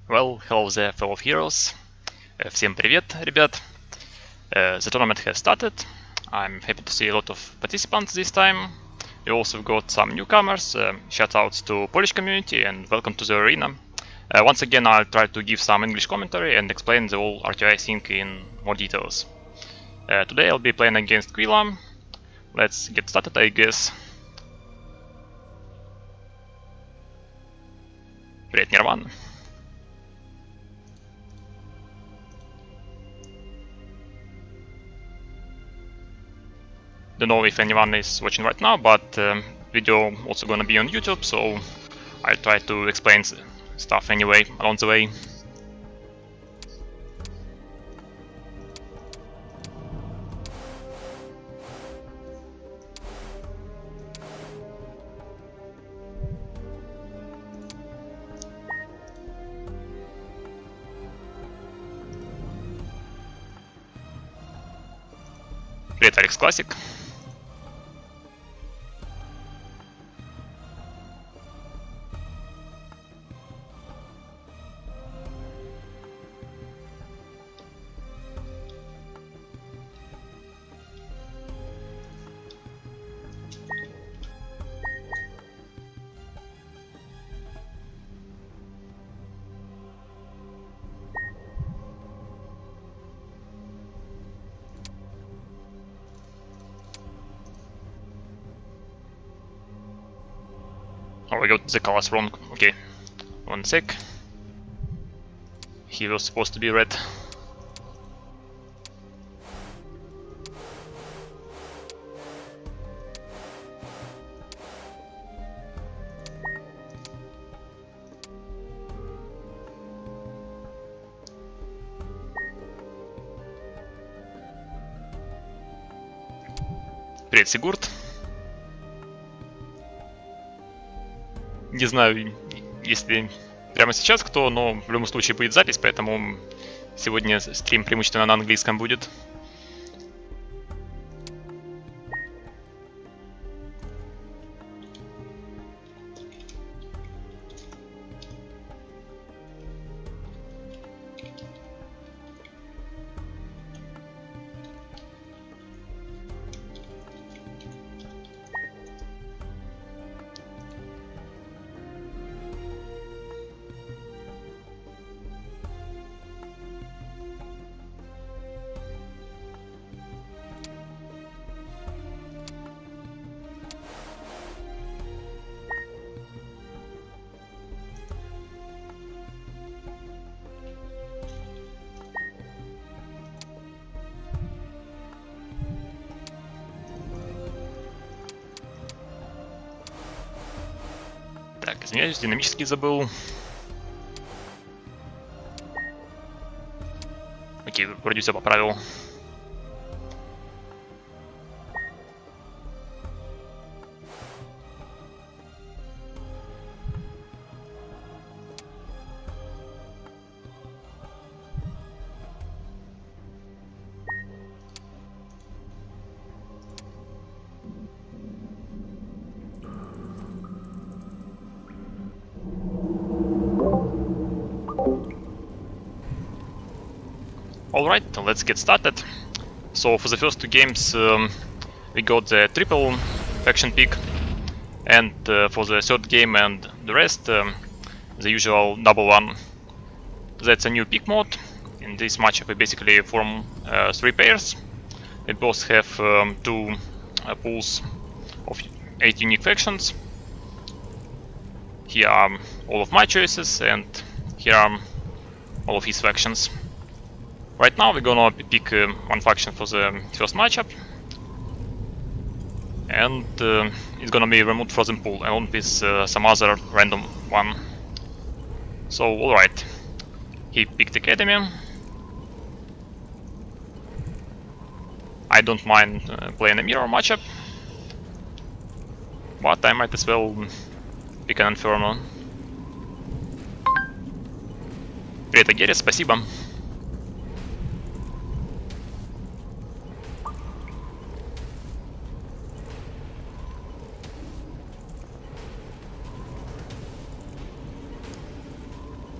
Well, hello there, fellow heroes. Всем привет, ребят. The tournament has started. I'm happy to see a lot of participants this time. We also got some newcomers. Shoutouts to Polish community and welcome to the arena. Once again, I'll try to give some English commentary and explain the whole RTI thing in more details. Today I'll be playing against Queela. Let's get started, I guess. Привет, Нирван. Don't know if anyone is watching right now, but video also gonna be on YouTube, so I'll try to explain stuff anyway along the way. Привет, Алекс Классик. Oh, I got the colors wrong. Okay, one sec. He was supposed to be red. Привет, Сигурд. Не знаю, если прямо сейчас кто, но в любом случае будет запись, поэтому сегодня стрим преимущественно на английском будет. Так, извиняюсь, динамический забыл. Окей, вроде все поправил. Alright, let's get started. So for the first two games we got the triple faction pick, and for the third game and the rest the usual double one. That's a new pick mode. In this matchup we basically form three pairs. We both have two pools of 8 unique factions. Here are all of my choices and here are all of his factions. Right now we're gonna pick one faction for the first matchup, and it's gonna be removed frozen pool along with some other random one. So alright, he picked Academy. I don't mind playing a mirror matchup, but I might as well pick an Inferno. Привет, Агерис, спасибо.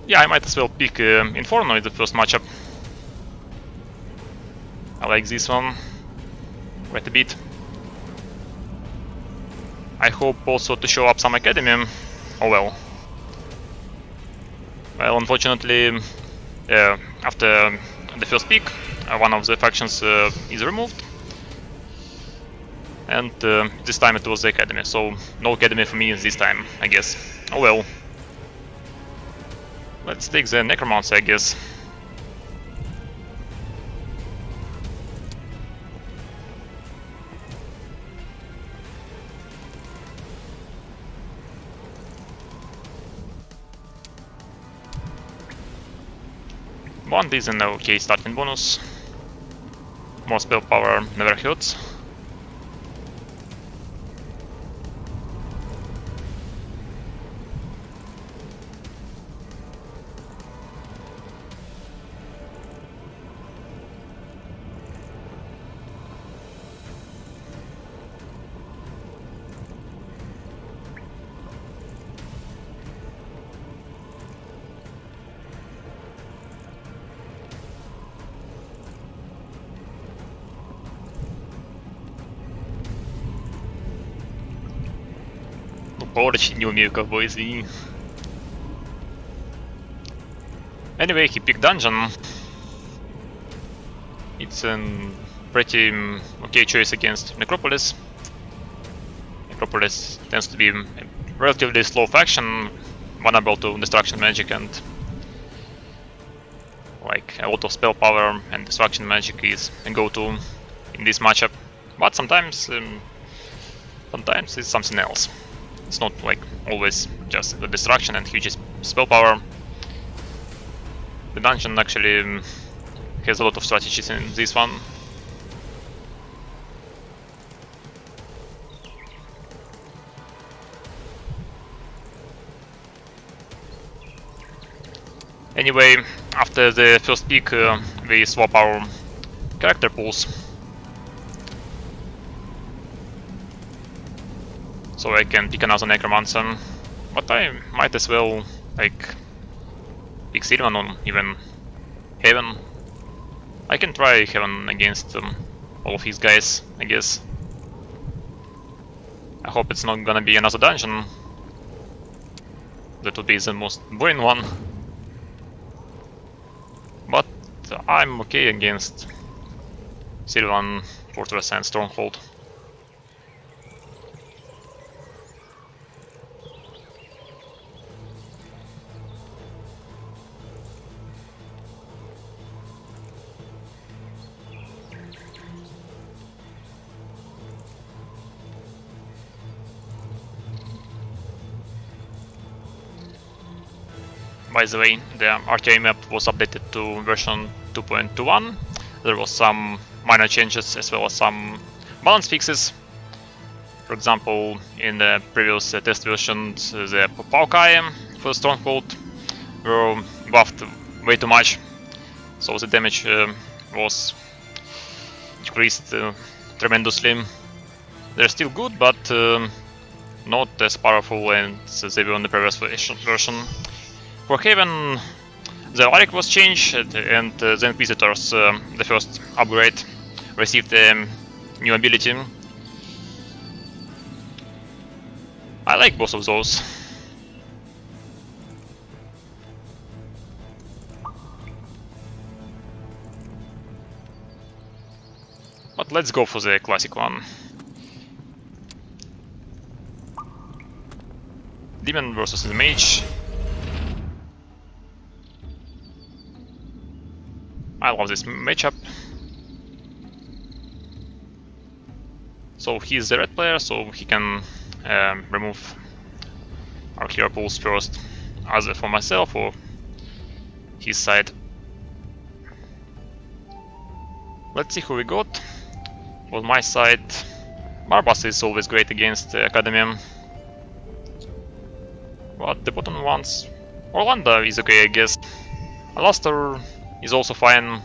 Yeah, I might as well pick Inferno in the first matchup. I like this one quite a bit. I hope also to show up some Academy. Oh well. Well, unfortunately, after the first pick, one of the factions is removed. And this time it was the Academy, so no Academy for me this time, I guess. Oh well. Let's take the Necromancer, I guess. One is an okay starting bonus. More spell power never hurts. Очень не умею ковбой, извини. Anyway, he picked Dungeon. It's a pretty okay choice against Necropolis. Necropolis tends to be a relatively slow faction, vulnerable to destruction magic and like a lot of spell power and destruction magic is a go-to in this matchup. But sometimes it's something else. It's not like always just the destruction and huge spell power. The dungeon actually has a lot of strategies in this one. Anyway, after the first pick, we swap our character pools. So I can pick another Necromancer, but I might as well like pick Sylvan or even Heaven. I can try Heaven against all of his guys, I guess. I hope it's not gonna be another dungeon. That would be the most boring one. But I'm okay against Sylvan, Fortress and Stronghold. By the way, the RTA map was updated to version 2.21. There was some minor changes as well as some balance fixes. For example, in the previous test versions, the Paukai for Stronghold were buffed way too much, so the damage was decreased tremendously. They're still good, but not as powerful as they were in the previous version. For Haven, the Alaric was changed, and the Inquisitors, the first upgrade, received a new ability. I like both of those. But let's go for the classic one. Demon versus the Mage. I love this matchup. So he's the red player, so he can remove our hero pools first, either for myself or his side. Let's see who we got. On my side, Barbas is always great against Academy. But the bottom ones, Orlando is okay, I guess. Alastair is also fine.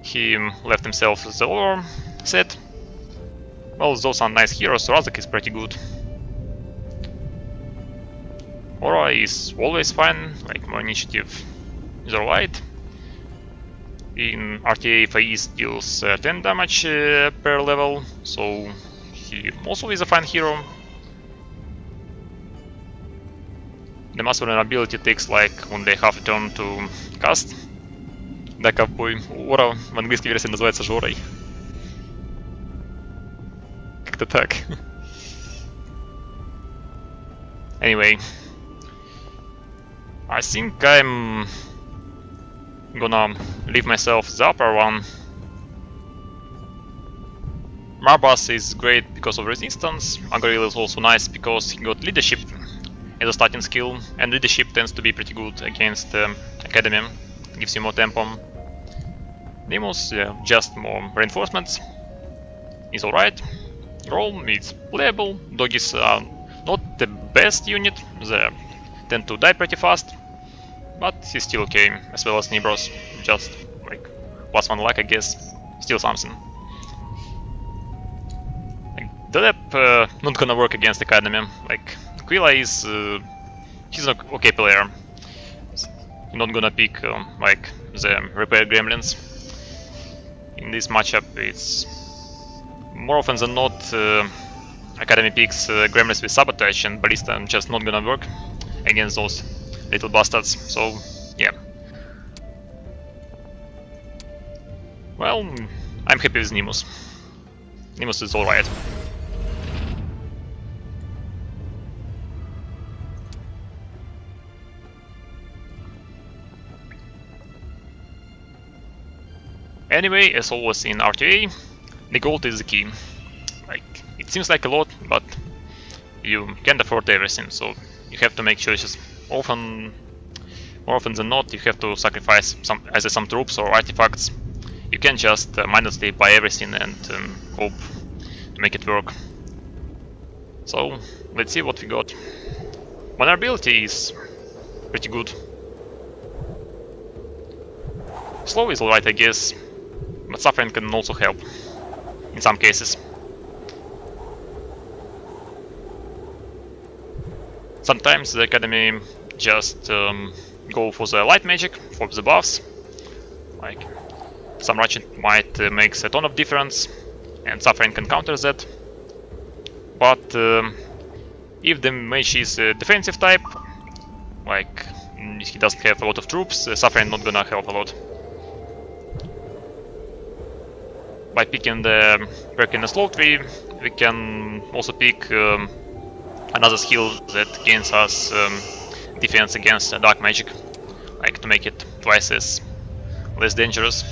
He left himself the lore set. Well, those are nice heroes, so Razak is pretty good. Aura is always fine, like more initiative is alright. In RTA, Faiz deals 10 damage per level, so he also is a fine hero. The mass vulnerability takes like only half a turn to cast. Да, ковбой. Ора в английской версии называется Жорой. Как-то так. Anyway, I think I'm gonna leave myself the upper one. Marbas is great because of resistance. Agril is also nice because he got leadership as a starting skill, and leadership tends to be pretty good against Academy. Gives you more tempo. Nemus, just more reinforcements. Is alright. Roll is playable. Doggies are not the best unit, they tend to die pretty fast, but he's still okay, as well as Nibros, just like +1 luck I guess, still something. Like, the Lep not gonna work against Academy, like Queela is, he's an okay player, not gonna pick like the repair gremlins. In this matchup it's more often than not Academy picks gremlins with sabotage, and Ballista just not gonna work against those little bastards, so yeah. Well, I'm happy with Nemus. Nemus is alright. Anyway, as always in RTA, the gold is the key. Like, it seems like a lot, but you can't afford everything, so you have to make choices. More often than not, you have to sacrifice either some troops or artifacts. You can't just mindlessly buy everything and hope to make it work. So, let's see what we got. Vulnerability is pretty good. Slow is alright, I guess, but suffering can also help in some cases. Sometimes the Academy just go for the light magic, for the buffs. Like, some Ratchet might makes a ton of difference, and Suffering can counter that. But if the mage is a defensive type, like he doesn't have a lot of troops, Suffering not gonna help a lot. By picking the perk in the slow tree, we can also pick another skill that gains us defense against dark magic, like to make it twice as less dangerous.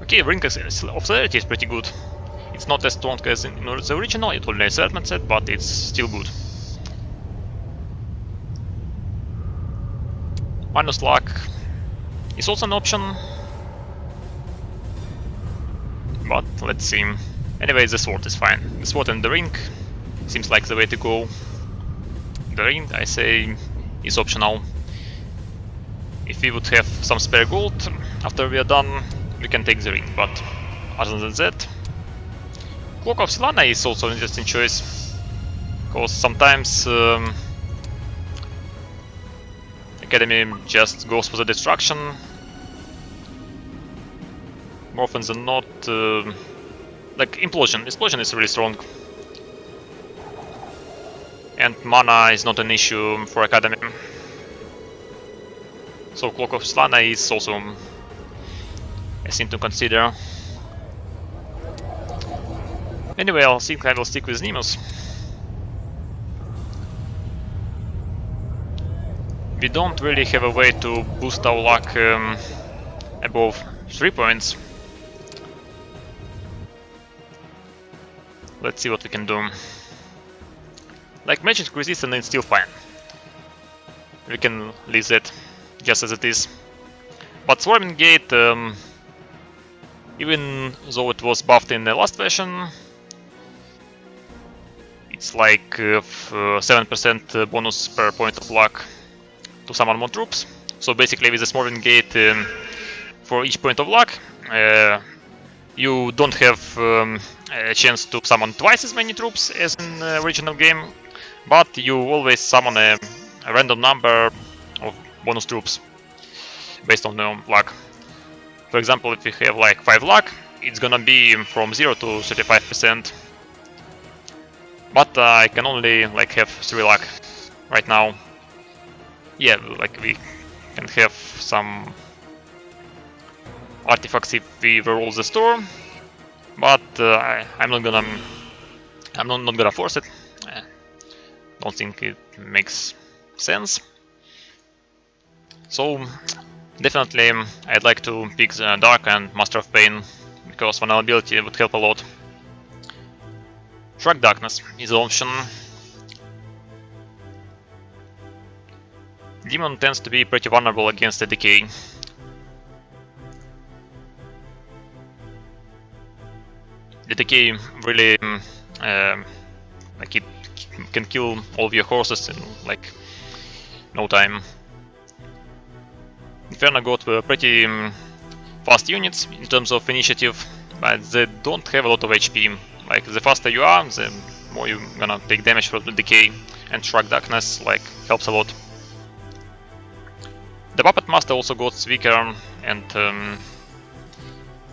Okay, Ring of Celerity is pretty good. It's not as strong as in the original, it only has Element set, but it's still good. Minus luck is also an option, but let's see. Anyway, the sword is fine. The sword and the ring seems like the way to go. The ring, I say, is optional. If we would have some spare gold after we are done, we can take the ring, but other than that, Cloak of Silana is also an interesting choice, because sometimes Academy just goes for the destruction. More often than not, like Implosion. Explosion is really strong. And mana is not an issue for Academy. So Cloak of Silana is also a thing to consider. Anyway, I think I will stick with Nemus. We don't really have a way to boost our luck above 3 points. Let's see what we can do. Like magic resistance is still fine. We can leave that just as it is. But Swarming Gate, even though it was buffed in the last version, it's like 7% bonus per point of luck to summon more troops. So basically with the Swarming Gate, for each point of luck, You don't have a chance to summon twice as many troops as in the original game, but you always summon a random number of bonus troops based on luck. For example, if we have like 5 luck, it's gonna be from 0 to 35%. But I can only like have 3 luck right now. Yeah, like we can have some artifacts if we roll the store, but I'm not gonna force it. Don't think it makes sense. So definitely I'd like to pick the Dark and Master of Pain, because vulnerability would help a lot. Shrug Darkness is an option. Demon tends to be pretty vulnerable against the decay. The decay really like it can kill all of your horses in like no time. Inferno God were pretty fast units in terms of initiative, but they don't have a lot of HP. Like the faster you are, the more you're gonna take damage from the decay, and Shrug Darkness like helps a lot. The Puppet Master also got weaker, and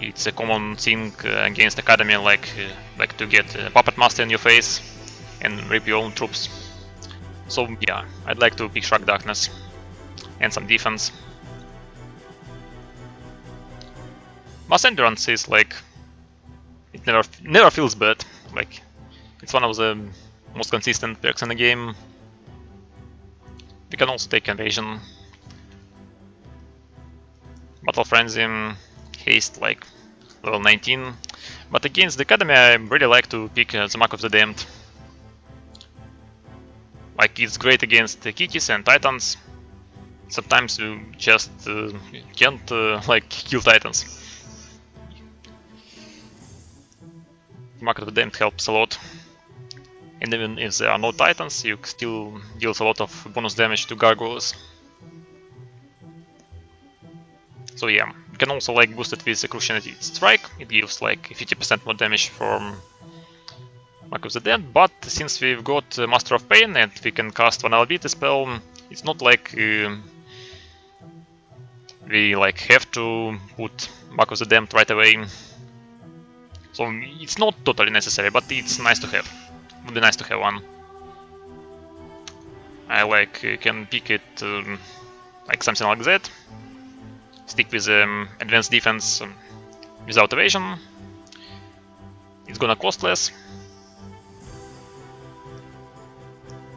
it's a common thing against Academy, like to get a Puppet Master in your face and rip your own troops. So yeah, I'd like to pick Shrug Darkness and some defense. Mass Endurance is like, it never feels bad. Like it's one of the most consistent perks in the game. We can also take Invasion, Battle Frenzy, Haste like level 19. But against the Academy I really like to pick the Mark of the Damned. Like it's great against Kitties and Titans. Sometimes you just can't like kill Titans. Mark of the Damned helps a lot. And even if there are no Titans, you still deals a lot of bonus damage to Gargoyles. So yeah, you can also like boost it with the Cruciating Strike. It gives like 50% more damage from Mark of the Damned, but since we've got Master of Pain and we can cast Vulnerability spell, it's not like we like have to put Mark of the Damned right away. So it's not totally necessary, but it's nice to have. Would be nice to have one. I like can pick it like something like that. Stick with advanced defense without evasion. It's gonna cost less.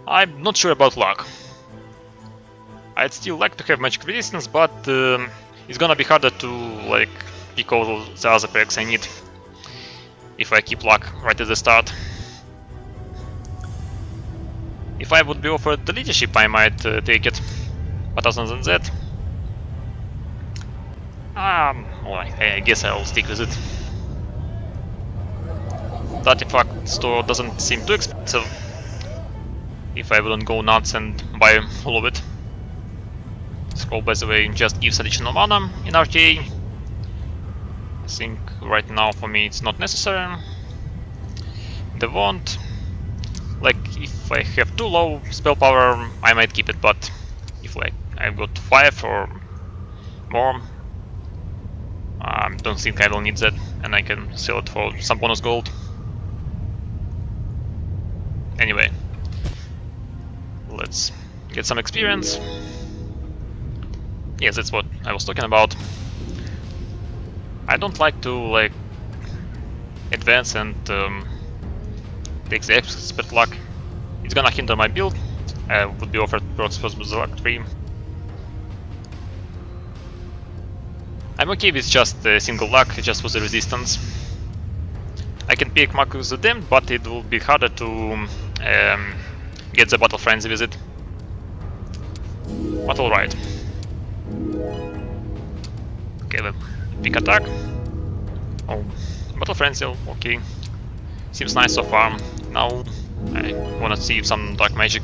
I'm not sure about luck. I'd still like to have magic resistance, but it's gonna be harder to like pick all the other perks I need if I keep luck right at the start. If I would be offered the leadership, I might take it, but other than that, well, I guess I'll stick with it. The artifact store doesn't seem too expensive if I wouldn't go nuts and buy all of it. Scroll, by the way, just gives additional mana in RTA. I think right now for me it's not necessary. The Wand, like if I have too low spell power, I might keep it, but if like I've got 5 or more, I don't think I will need that, and I can sell it for some bonus gold. Anyway, let's get some experience. Yes, that's what I was talking about. I don't like to like advance and take the expert luck. It's gonna hinder my build. I would be offered perks first with luck 3. I'm okay with just a single luck, just for the resistance. I can pick Mark of the Damned, but it will be harder to get the Battle Frenzy with it. But alright. Okay, then pick attack. Oh, Battle Frenzy, okay. Seems nice so far. Now I wanna see some dark magic.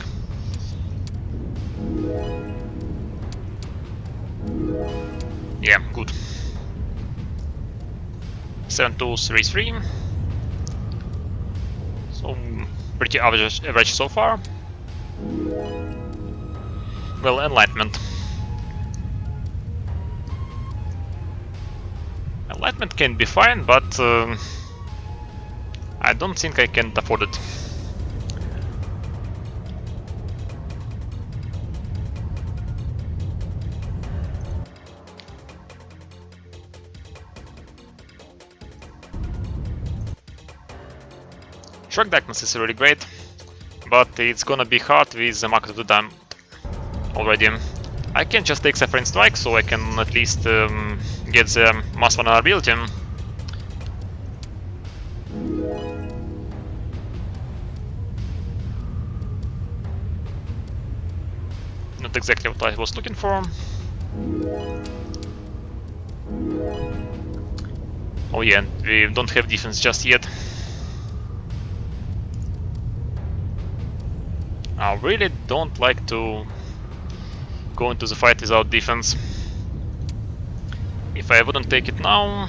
Yeah, good. 7233. So pretty average so far. Well, Enlightenment. Enlightenment can be fine, but I don't think I can afford it. Shrug Darkness is really great, but it's gonna be hard with the market to damn already. I can just take Suffering Strike, so I can at least get the mass vulnerability. Not exactly what I was looking for. Oh yeah, we don't have defense just yet. I really don't like to go into the fight without defense. If I wouldn't take it now,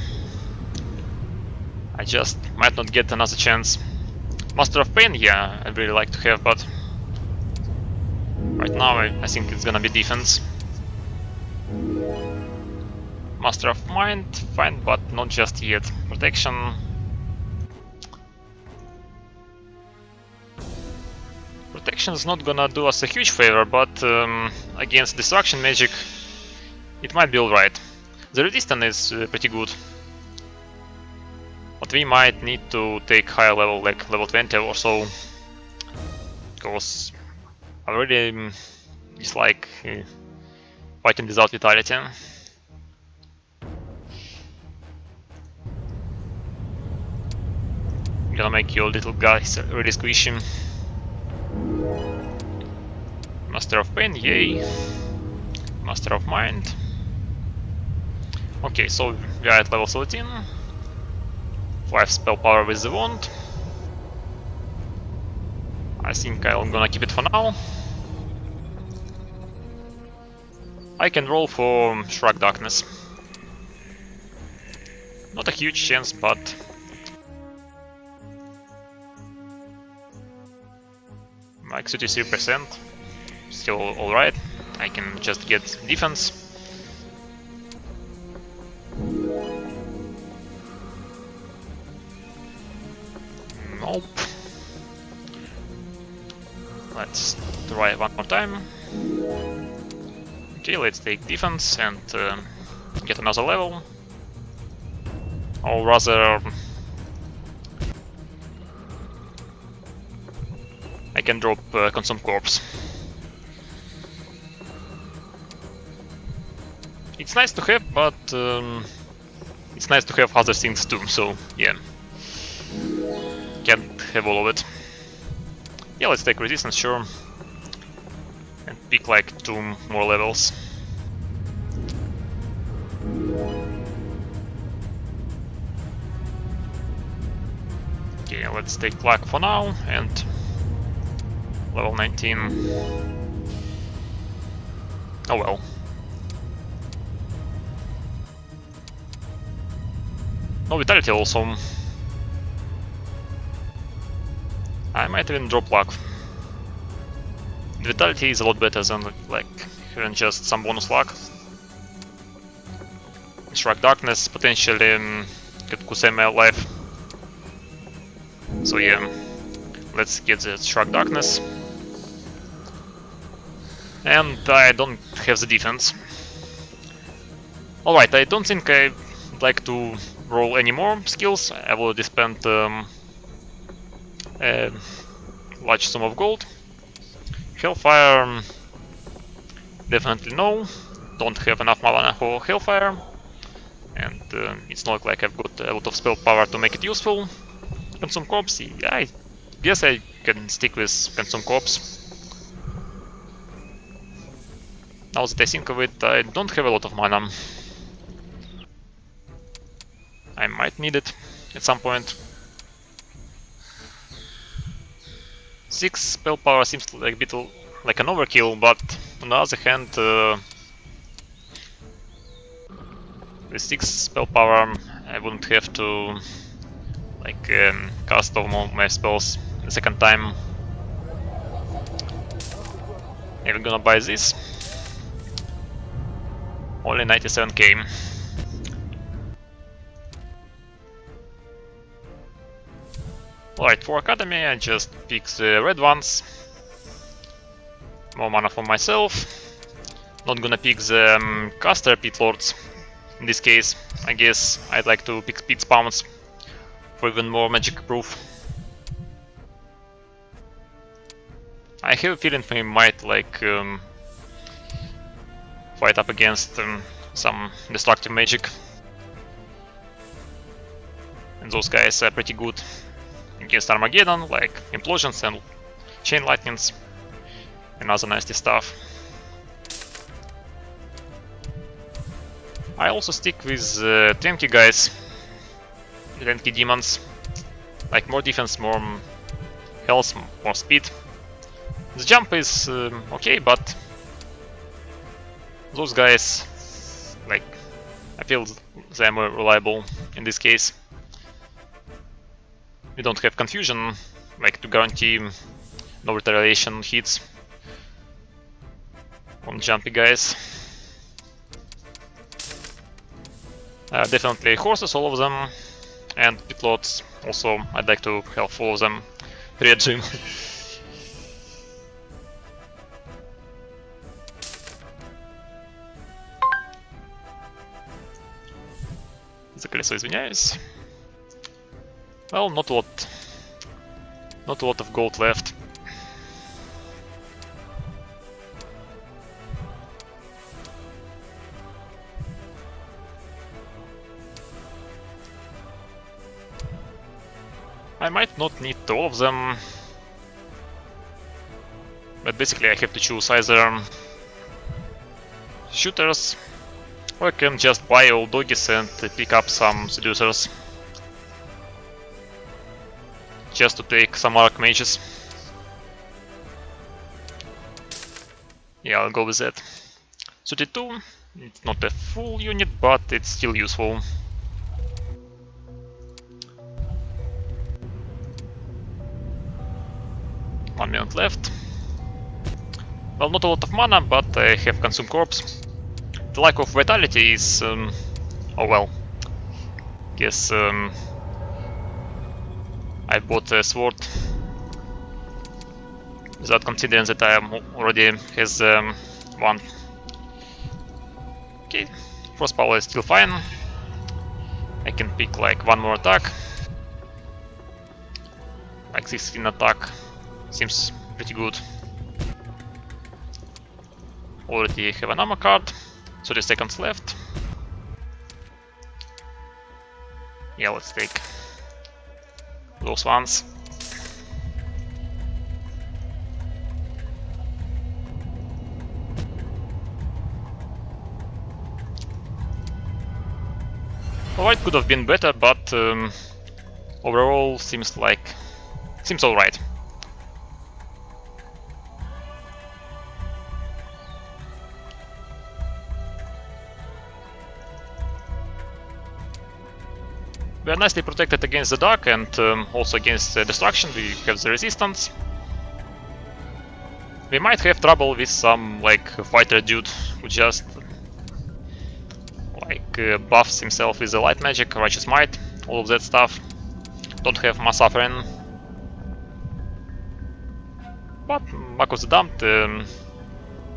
I just might not get another chance. Master of Pain, yeah, I'd really like to have, but right now I think it's gonna be defense. Master of Mind, fine, but not just yet. Protection. Protection is not gonna do us a huge favor, but against Destruction Magic it might be alright. The resistance is pretty good. But we might need to take higher level, like level 20 or so. Because I really dislike fighting without vitality. Gonna make your little guys really squishy. Master of Pain, yay. Master of Mind. Okay, so we are at level 13. 5 spell power with the wand. I think I'm gonna keep it for now. I can roll for Shrug Darkness. Not a huge chance, but like 33%. Still alright. I can just get defense. Nope. Let's try one more time. Okay, let's take defense and get another level. Or rather, I can drop Consume Corpse. It's nice to have, but it's nice to have other things too, so yeah. Can't have all of it. Yeah, let's take resistance, sure. And pick like 2 more levels. Okay, let's take luck for now and level 19. Oh well. No vitality also. I might even drop luck. Vitality is a lot better than like having just some bonus luck. Shrug Darkness potentially could save my life. So yeah, let's get the Shrug Darkness. And I don't have the defense. Alright, I don't think I'd like to roll any more skills. I've already spent a large sum of gold. Hellfire, definitely no. Don't have enough mana for Hellfire. And it's not like I've got a lot of spell power to make it useful. Consume Corpse, yeah, I guess I can stick with Consume Corpse. Now that I think of it, I don't have a lot of mana. I might need it at some point. 6 spell power seems like a bit like an overkill, but on the other hand, with 6 spell power I wouldn't have to like cast all my spells the second time. Even gonna buy this. Only 97k. Alright, for Academy I just pick the red ones. More mana for myself. Not gonna pick the caster pit lords. In this case, I guess I'd like to pick pit spawns for even more magic proof. I have a feeling we might like fight up against some destructive magic. And those guys are pretty good against Armageddon, like implosions and chain lightnings and other nasty stuff. I also stick with tanky guys, tanky demons, like more defense, more health, more speed. The jump is okay, but those guys, like, I feel they're more reliable in this case. We don't have confusion, like, to guarantee no retaliation hits on jumpy guys. Definitely horses, all of them, and pit lords. Also, I'd like to have all of them pre-gym. За колесо извиняюсь. Well, not a lot of gold left. I might not need all of them, but basically I have to choose either shooters, or I can just buy all doggies and pick up some seducers, just to take some archmages. Yeah, I'll go with that. 32, it's not a full unit, but it's still useful. One minute left. Well, not a lot of mana, but I have Consume Corpse. The lack of vitality is... oh well. Guess I bought a sword without considering that I already has one. Okay, Frost Power is still fine. I can pick like one more attack. Like 16 attack. Seems pretty good. Already have an ammo card. 30 seconds left. Yeah, let's take those ones. Alright, could have been better, but overall seems alright. We are nicely protected against the dark and also against destruction. We have the resistance. We might have trouble with some like fighter dude who just like buffs himself with the light magic, righteous might, all of that stuff. Don't have mass suffering. But Mark of the Damned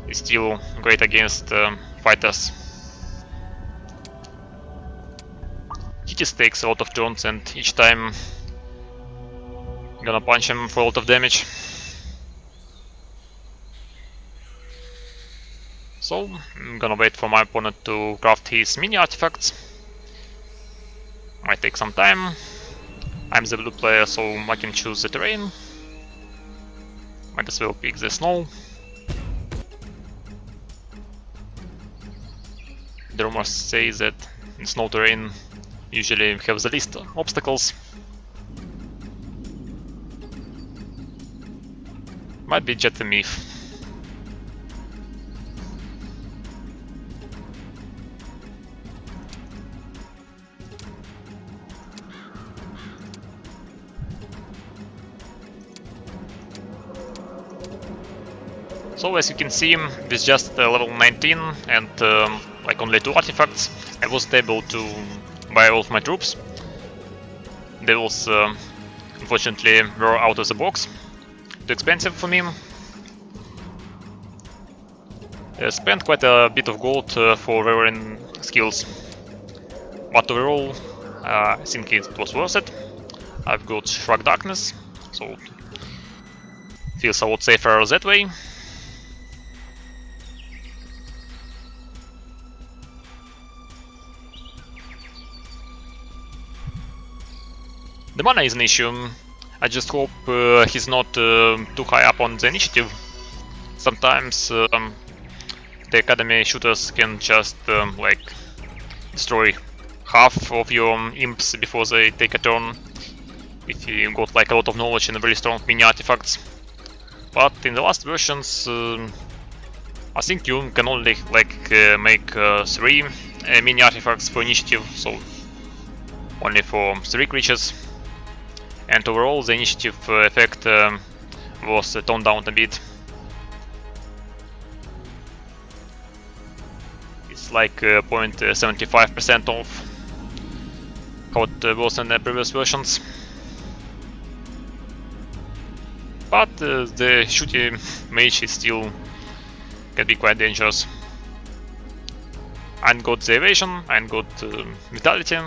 is still great against fighters. He just takes a lot of turns and each time I'm gonna punch him for a lot of damage. So I'm gonna wait for my opponent to craft his mini artifacts. Might take some time. I'm the blue player, so I can choose the terrain. Might as well pick the snow. The rumors say that in snow terrain usually have the least obstacles. Might be Jet the Myth. So as you can see, with just level 19 and like only 2 artifacts, I was able to buy all of my troops. Devils unfortunately were out of the box, too expensive for me. Spent quite a bit of gold for varying skills, but overall I think it was worth it. I've got Shrug Darkness, so feels a lot safer that way. The mana is an issue. I just hope he's not too high up on the initiative. Sometimes the academy shooters can just like destroy half of your imps before they take a turn, if you got like a lot of knowledge and very strong mini artifacts. But in the last versions, I think you can only like make 3 mini artifacts for initiative, so only for 3 creatures. And overall the initiative effect was toned down a bit. It's like 0.75% off how it was in the previous versions. But the shooty mage is still can be quite dangerous. I got the evasion, I got vitality.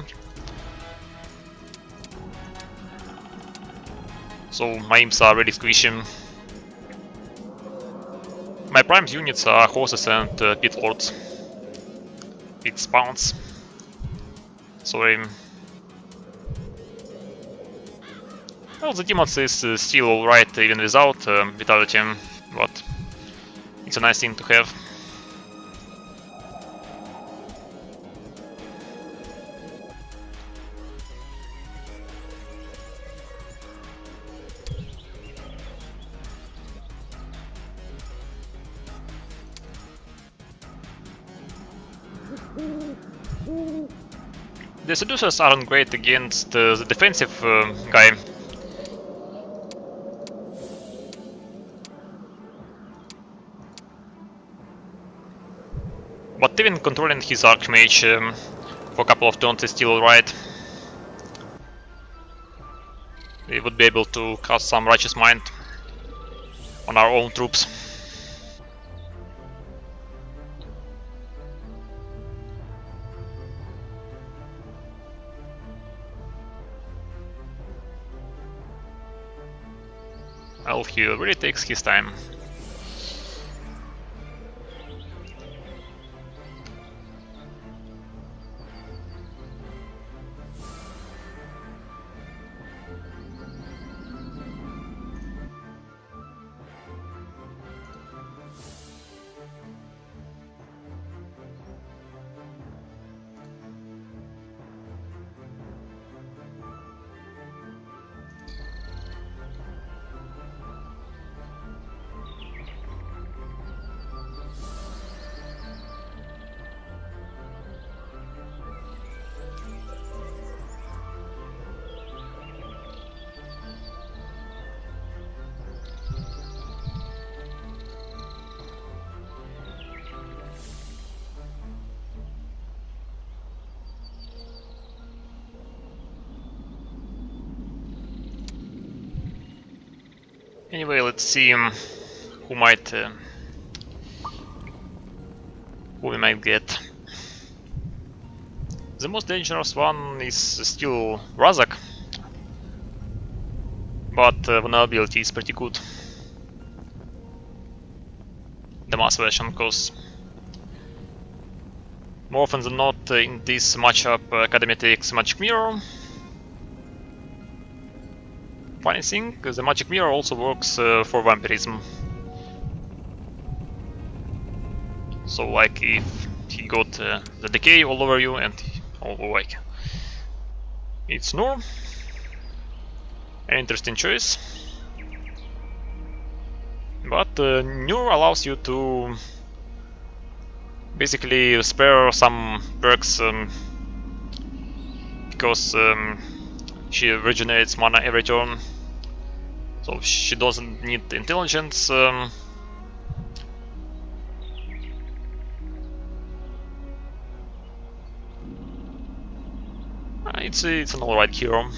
So my imps are really squishy. My prime units are horses and pit lords. Pit spawns. Sorry. Well, the demons is still alright even without vitality, but it's a nice thing to have. The seducers aren't great against the defensive guy. But even controlling his Archmage for a couple of turns is still alright. We would be able to cast some Righteous Mind on our own troops. Well, he really takes his time. Anyway, let's see who we might get. The most dangerous one is still Razak, but vulnerability is pretty good. The mass version, because more often than not in this matchup Academy takes Magic Mirror. Funny thing, the Magic Mirror also works for Vampirism. So like if he got the Decay all over you and like it's Nur. An interesting choice. But Nur allows you to basically spare some perks because she regenerates mana every turn. So she doesn't need intelligence it's an alright hero.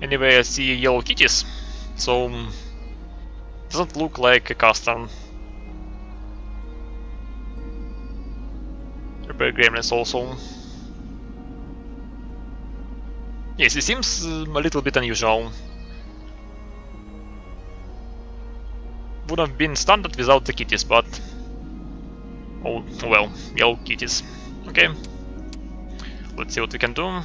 Anyway, I see yellow kitties, so doesn't look like a custom. Repair gremlins also. Yes, it seems a little bit unusual. Would have been standard without the kitties, but oh well, yellow kitties. Okay, let's see what we can do.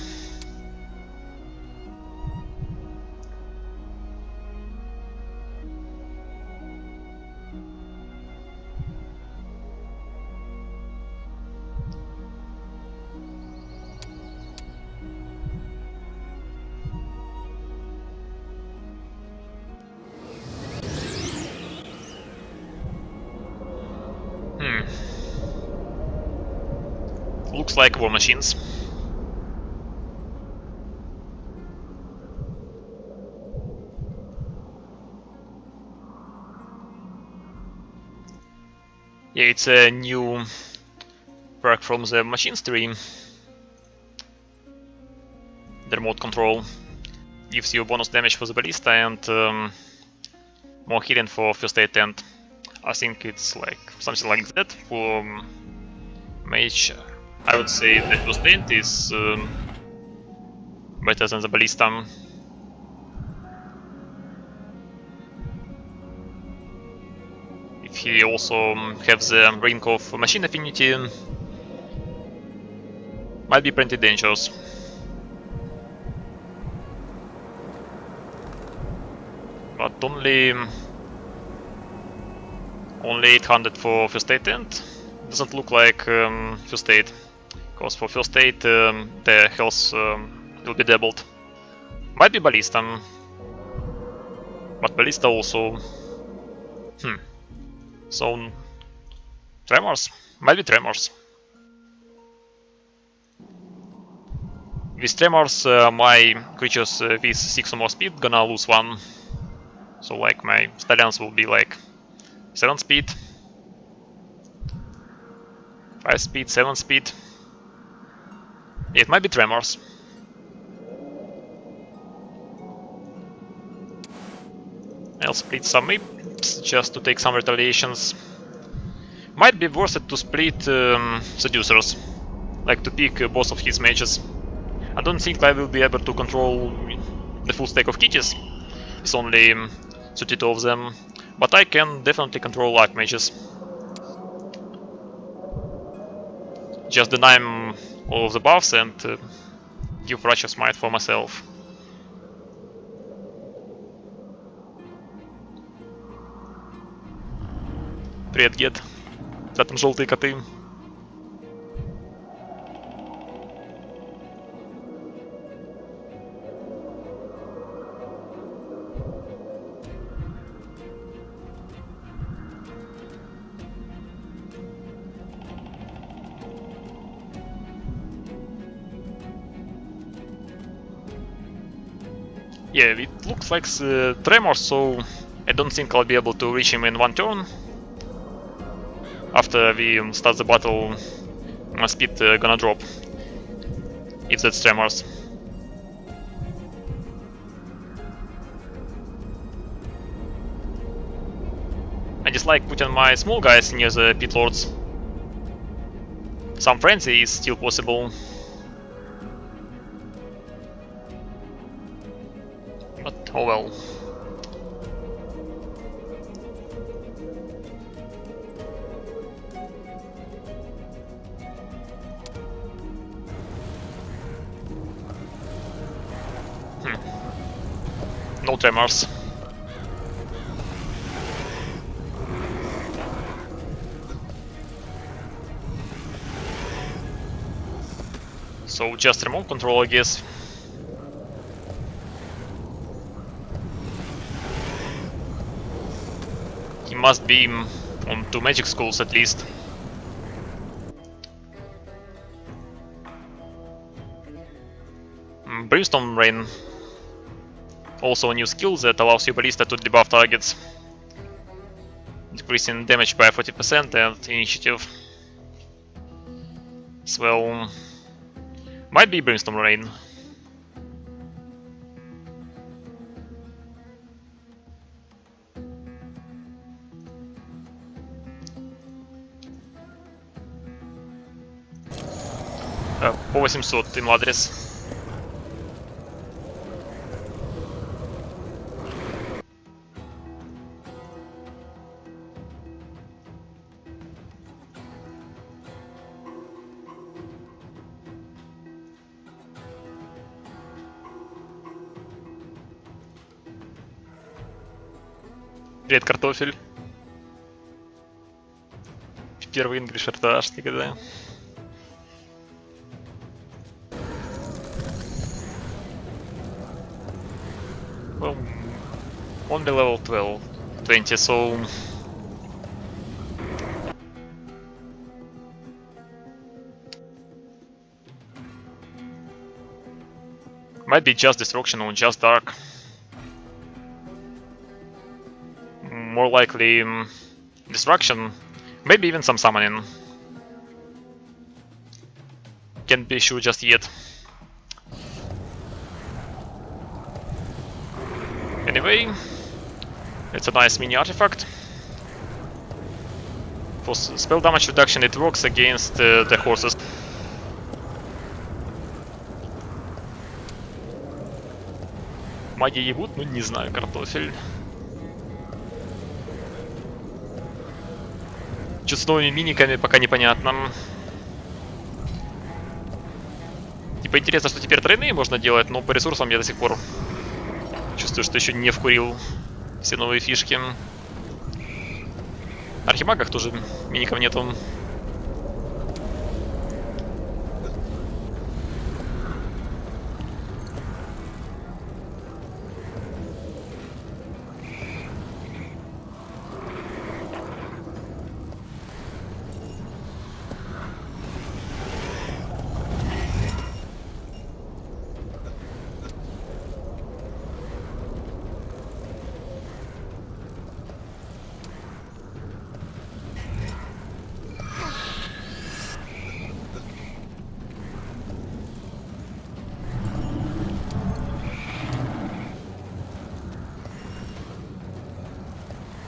Looks like war machines. Yeah, it's a new perk from the machine stream. The remote control gives you bonus damage for the ballista and more healing for first aid tent. I think it's like something like that for mage. I would say the first aid is better than the ballista. If he also has the ring of machine affinity, might be pretty dangerous. But only 800 for first aid tent. Doesn't look like first aid, because for first aid the health will be doubled. Might be ballista, but ballista also. So tremors, might be tremors. With tremors, my creatures with 6 or more speed gonna lose 1. So like my stallions will be like 7 speed, 5 speed, 7 speed. Yeah, it might be tremors. I'll split some imps just to take some retaliations. Might be worth it to split seducers, like to pick both of his mages. I don't think I will be able to control the full stack of kitties. It's only 32 of them, but I can definitely control archmages. Just deny him all of the buffs and give Righteous Might for myself. Привет, Гет. Да, там желтые коты. Yeah, it looks like Tremor, so I don't think I'll be able to reach him in 1 turn. After we start the battle, my speed gonna drop, if that's Tremors. I dislike putting my small guys near the pit lords. Some frenzy is still possible. But oh well. No tremors. So just remote control, I guess. He must be on 2 magic schools at least. Brimstone Rain. Also a new skill that allows your ballista to debuff targets, decreasing damage by 40% and initiative. as well. Might be Brimstone Rain. По 800 email адрес. Привет, картофель. Первый English RTA никогда. Well, only level 20, so might be just destruction or just dark. More likely destruction, maybe even some summoning. Can't be sure just yet. Anyway, it's a nice mini artifact. For spell damage reduction it works against the horses. Маги ебут? Ну не знаю, картофель. Что с новыми миниками пока непонятно. Типа интересно, что теперь тройные можно делать, но по ресурсам я до сих пор чувствую, что еще не вкурил все новые фишки. Архимагах тоже миников нету.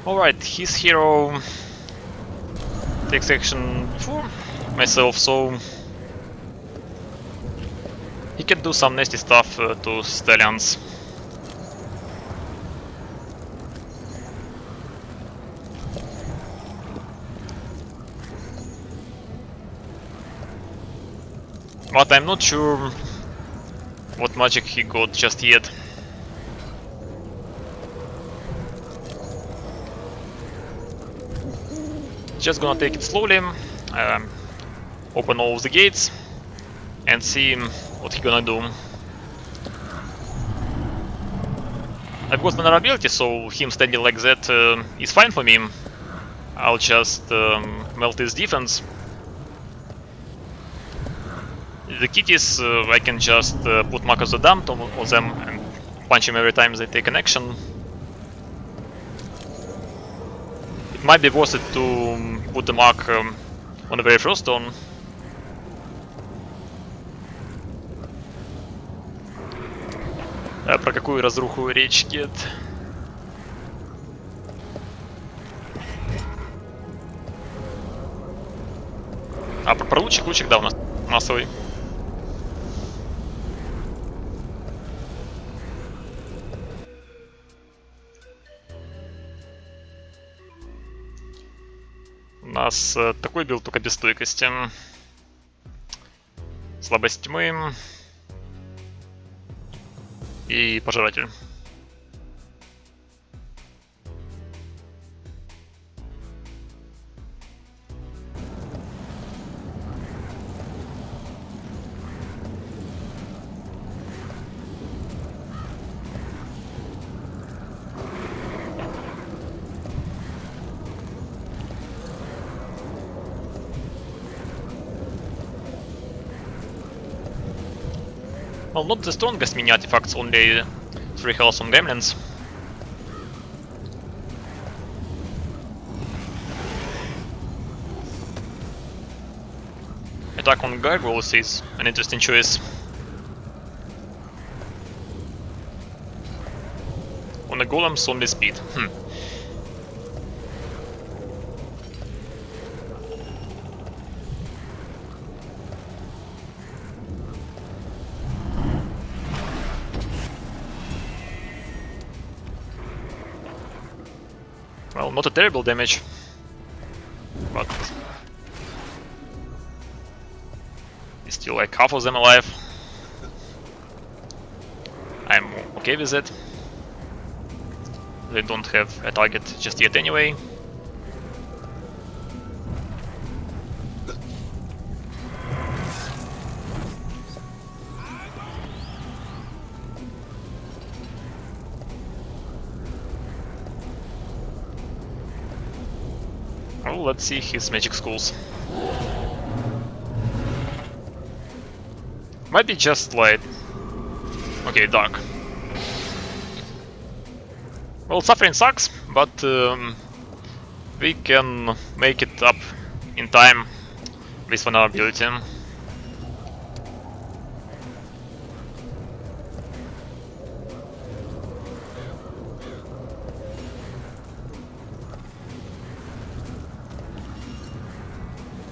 Alright, his hero takes action before myself, so he can do some nasty stuff to stallions. But I'm not sure what magic he got just yet. Just gonna take it slowly, open all of the gates and see what he gonna do. I've got vulnerability, so him standing like that is fine for me. I'll just melt his defense. The kitties, I can just put Mark of the Damned on them and punch him every time they take an action. It might be worth it to put the mark on the very first turn. Про какую разруху речь идет? А, про лучик, да, у нас массовый. У нас такой билд, только без стойкости. Слабость тьмы. И пожиратель. Well, not the strongest mini artifacts, only 3 health on gremlins. attack on gargoyles is an interesting choice. On the golems, only speed. Well, not a terrible damage, but it's still like half of them alive. I'm okay with it. They don't have a target just yet anyway. Well, let's see his magic schools. Might be just light. Okay, dark. Well, suffering sucks, but we can make it up in time with vulnerability.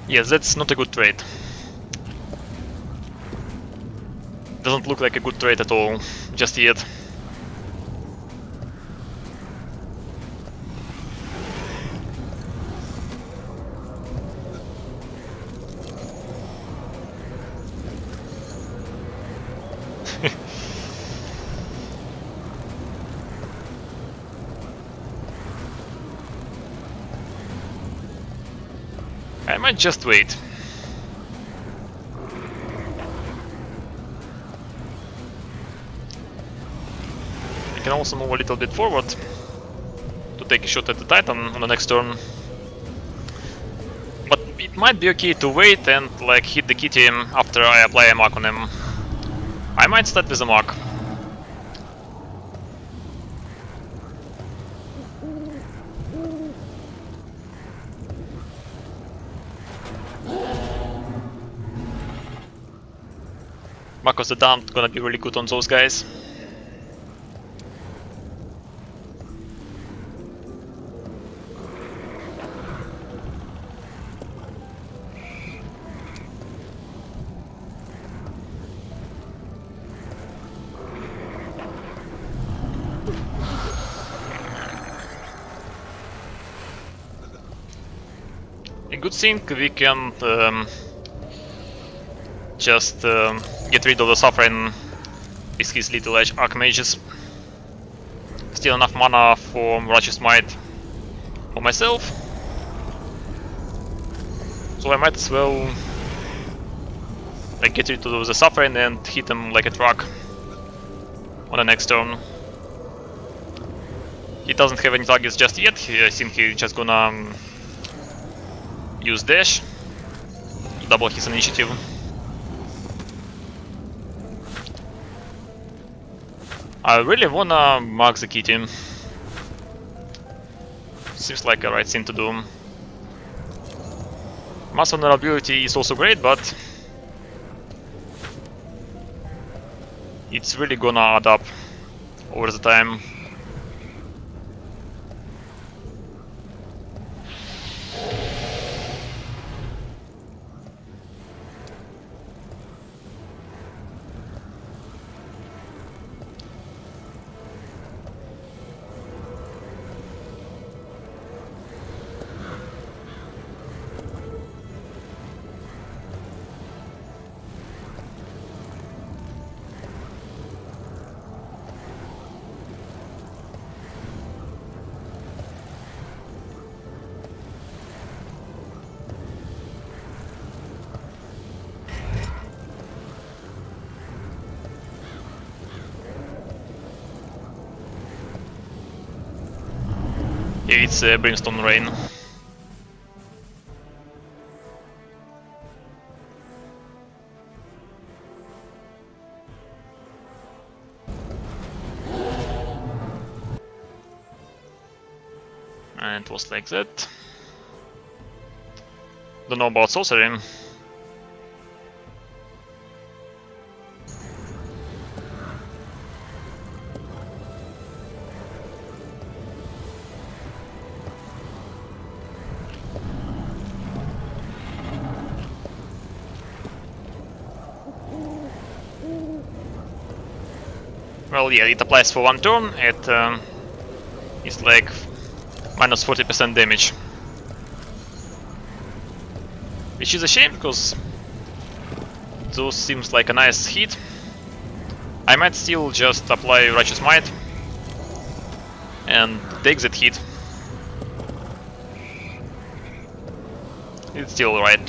Yes, that's not a good trade. Doesn't look like a good trade at all, just yet. I might just wait. I can also move a little bit forward to take a shot at the Titan on the next turn. But it might be okay to wait and like hit the kitty after I apply a mark on him. I might start with a mark. Marcos the Damned gonna be really good on those guys. A good thing we can just get rid of the suffering with his little archmages. Still enough mana for Righteous Might for myself, so I might as well like get rid of the suffering and hit him like a truck on the next turn. He doesn't have any targets just yet. I think he's just gonna use dash to double his initiative. I really wanna mark the kitty. Seems like a right thing to do. Mass vulnerability is also great, but it's really gonna add up over the time. Yeah, it's Brimstone Rain. And it was like that. Don't know about sorcery. Well, yeah, it applies for one turn. It's like minus 40% damage, which is a shame because those seems like a nice hit. I might still just apply Righteous Might and take that hit. It's still alright.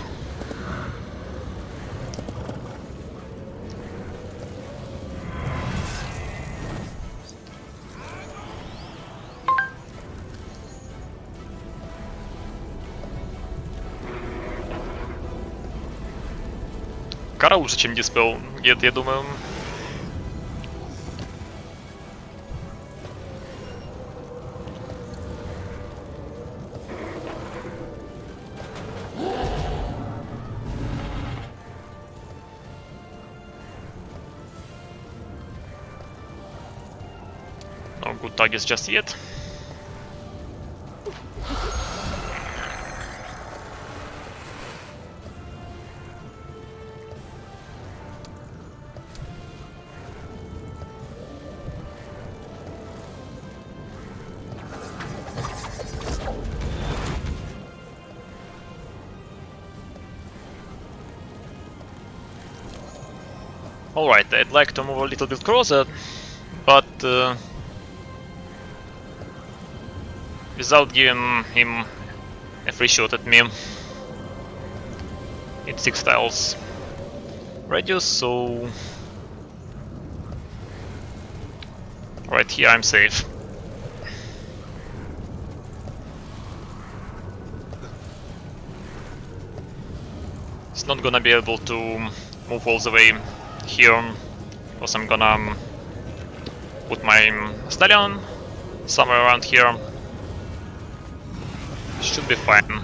Кара лучше, чем Dispel, я думаю. No good targets just yet. Alright, I'd like to move a little bit closer, but without giving him a free shot at me. It's 6 tiles radius, so right here I'm safe. It's not gonna be able to move all the way here, because I'm gonna put my stallion somewhere around here. Should be fine.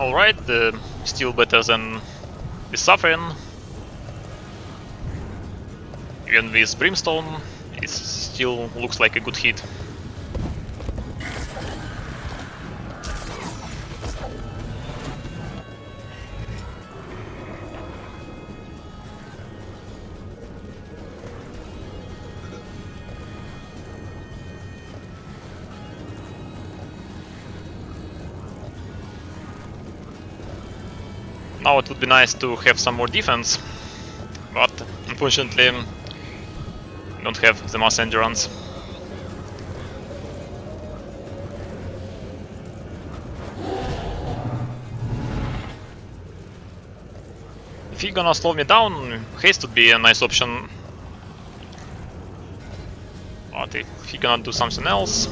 Alright, still better than the Suffering. Even with Brimstone, it still looks like a good hit. Now it would be nice to have some more defense, but unfortunately I don't have the mass endurance. If he's gonna slow me down, haste would be a nice option. But if he's gonna do something else...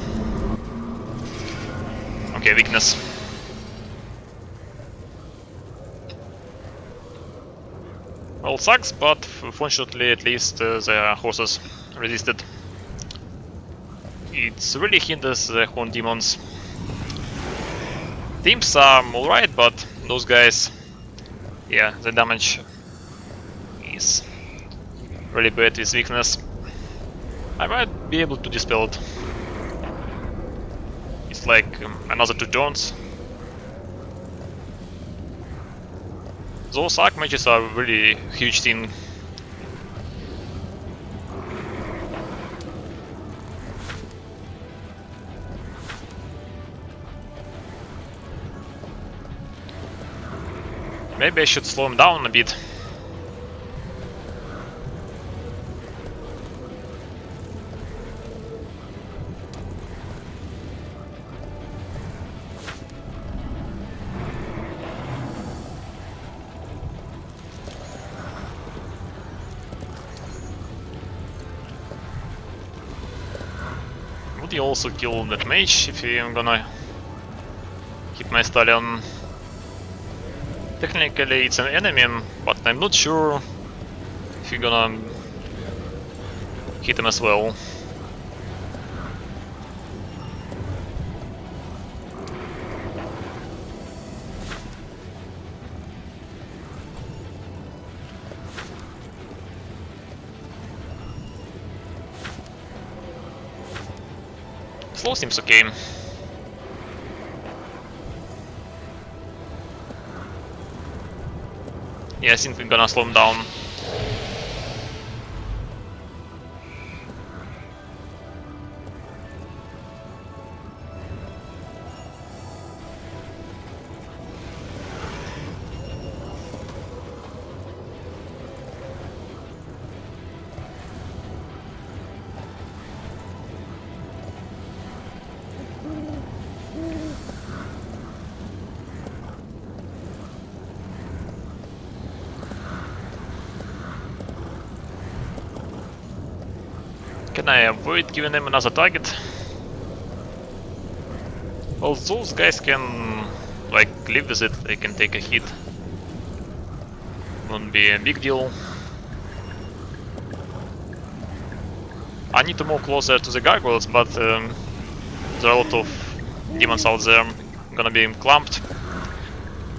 Okay, weakness. Well, sucks, but fortunately at least the horses resisted. It really hinders the Horn Demons. Teams are alright, but those guys, yeah, the damage is really bad with weakness. I might be able to dispel it. It's like another 2 turns. Those arc matches are really huge thing. Maybe I should slow him down a bit. maybe also kill that mage if I'm gonna hit my stallion. Technically it's an enemy, but I'm not sure if you're gonna hit him as well. Slow seems okay. Yeah, I think we're gonna slow him down. Can I avoid giving them another target? Well, those guys can like live with it, they can take a hit. Won't be a big deal. I need to move closer to the gargoyles, but there are a lot of demons out there. I'm gonna be clumped.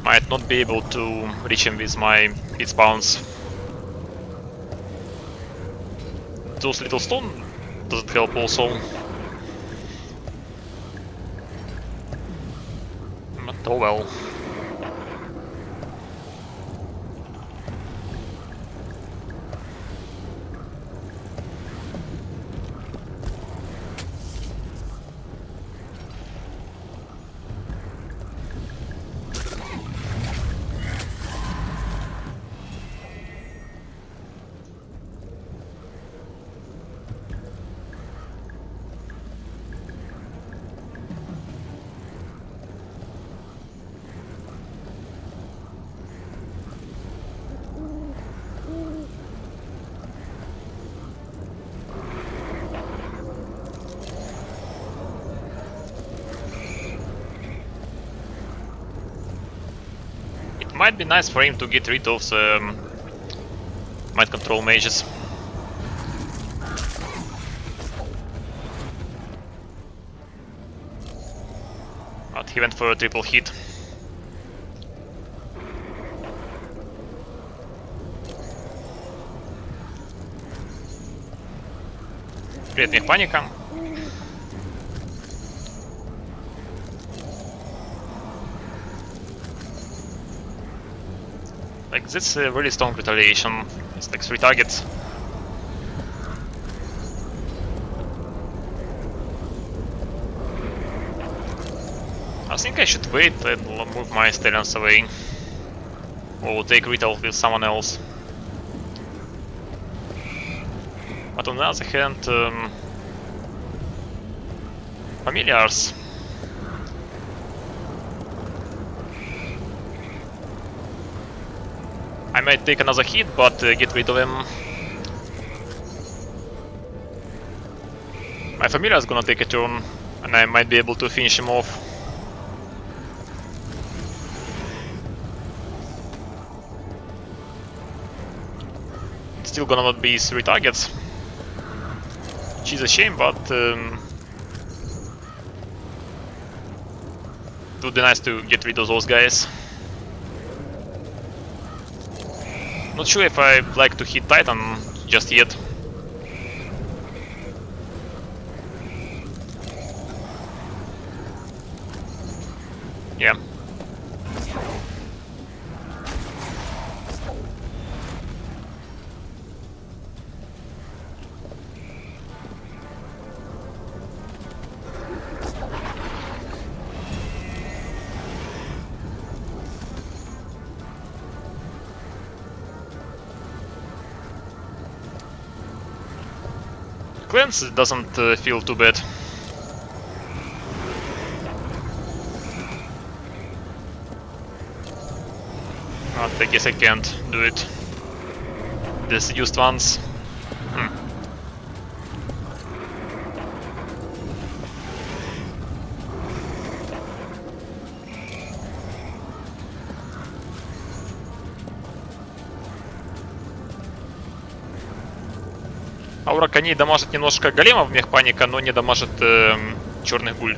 Might not be able to reach him with my hit spawns. Those little stone doesn't help also. But oh well. Might be nice for him to get rid of the mind control mages. But he went for a triple hit. Привет, мехпаника. Like, this is a really strong retaliation. It's like 3 targets. I think I should wait and move my stallions away. Or take retell with someone else. But on the other hand, familiars. I might take another hit, but get rid of him. My familiar is gonna take a turn, and I might be able to finish him off. It's still gonna not be 3 targets, which is a shame, but it would be nice to get rid of those guys. Not sure if I'd like to hit Titan just yet. Yeah. Cleanse doesn't feel too bad. But I guess I can't do it. The seduced ones. Аура коней дамажит немножко големов, мех паника, но не дамажит черных гуль.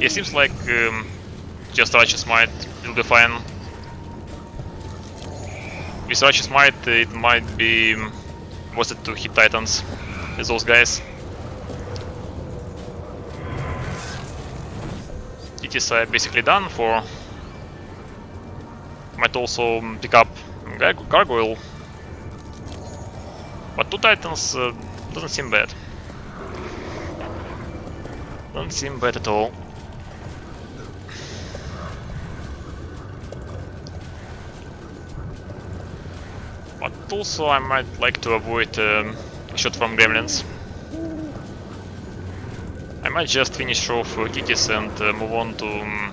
It seems like just Righteous Might will be fine. With Righteous Might it might be worth it to hit Titans with those guys. It is basically done for. Might also pick up Gargoyle. But 2 Titans doesn't seem bad. Doesn't seem bad at all. But also I might like to avoid a shot from Gremlins. I might just finish off Kikis and move on to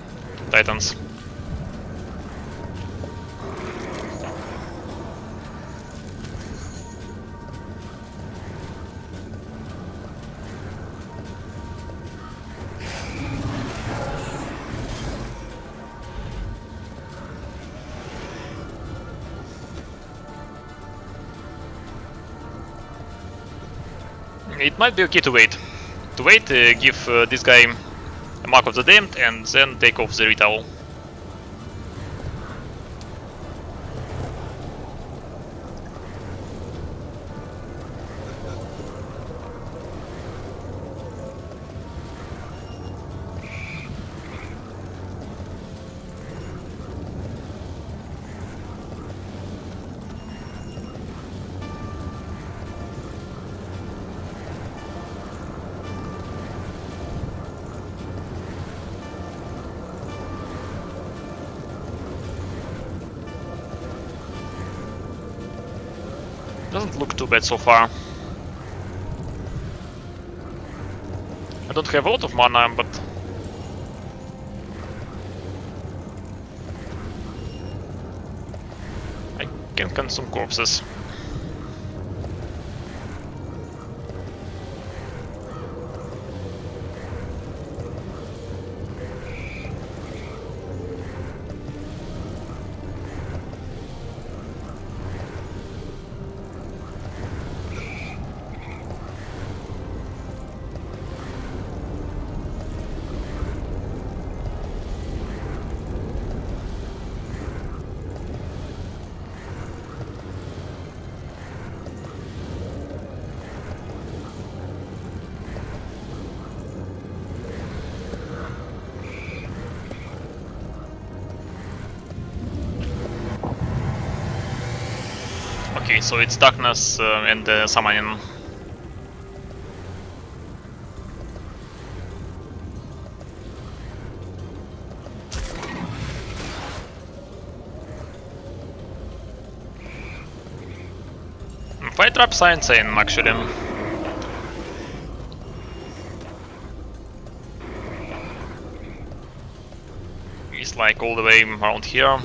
Titans. It might be okay to wait. Give this guy a Mark of the Damned and then take off the Retowel. Doesn't look too bad so far. I don't have a lot of mana, but I can consume corpses. Okay, so it's darkness and summoning. Fire traps are insane, actually. He's like all the way around here.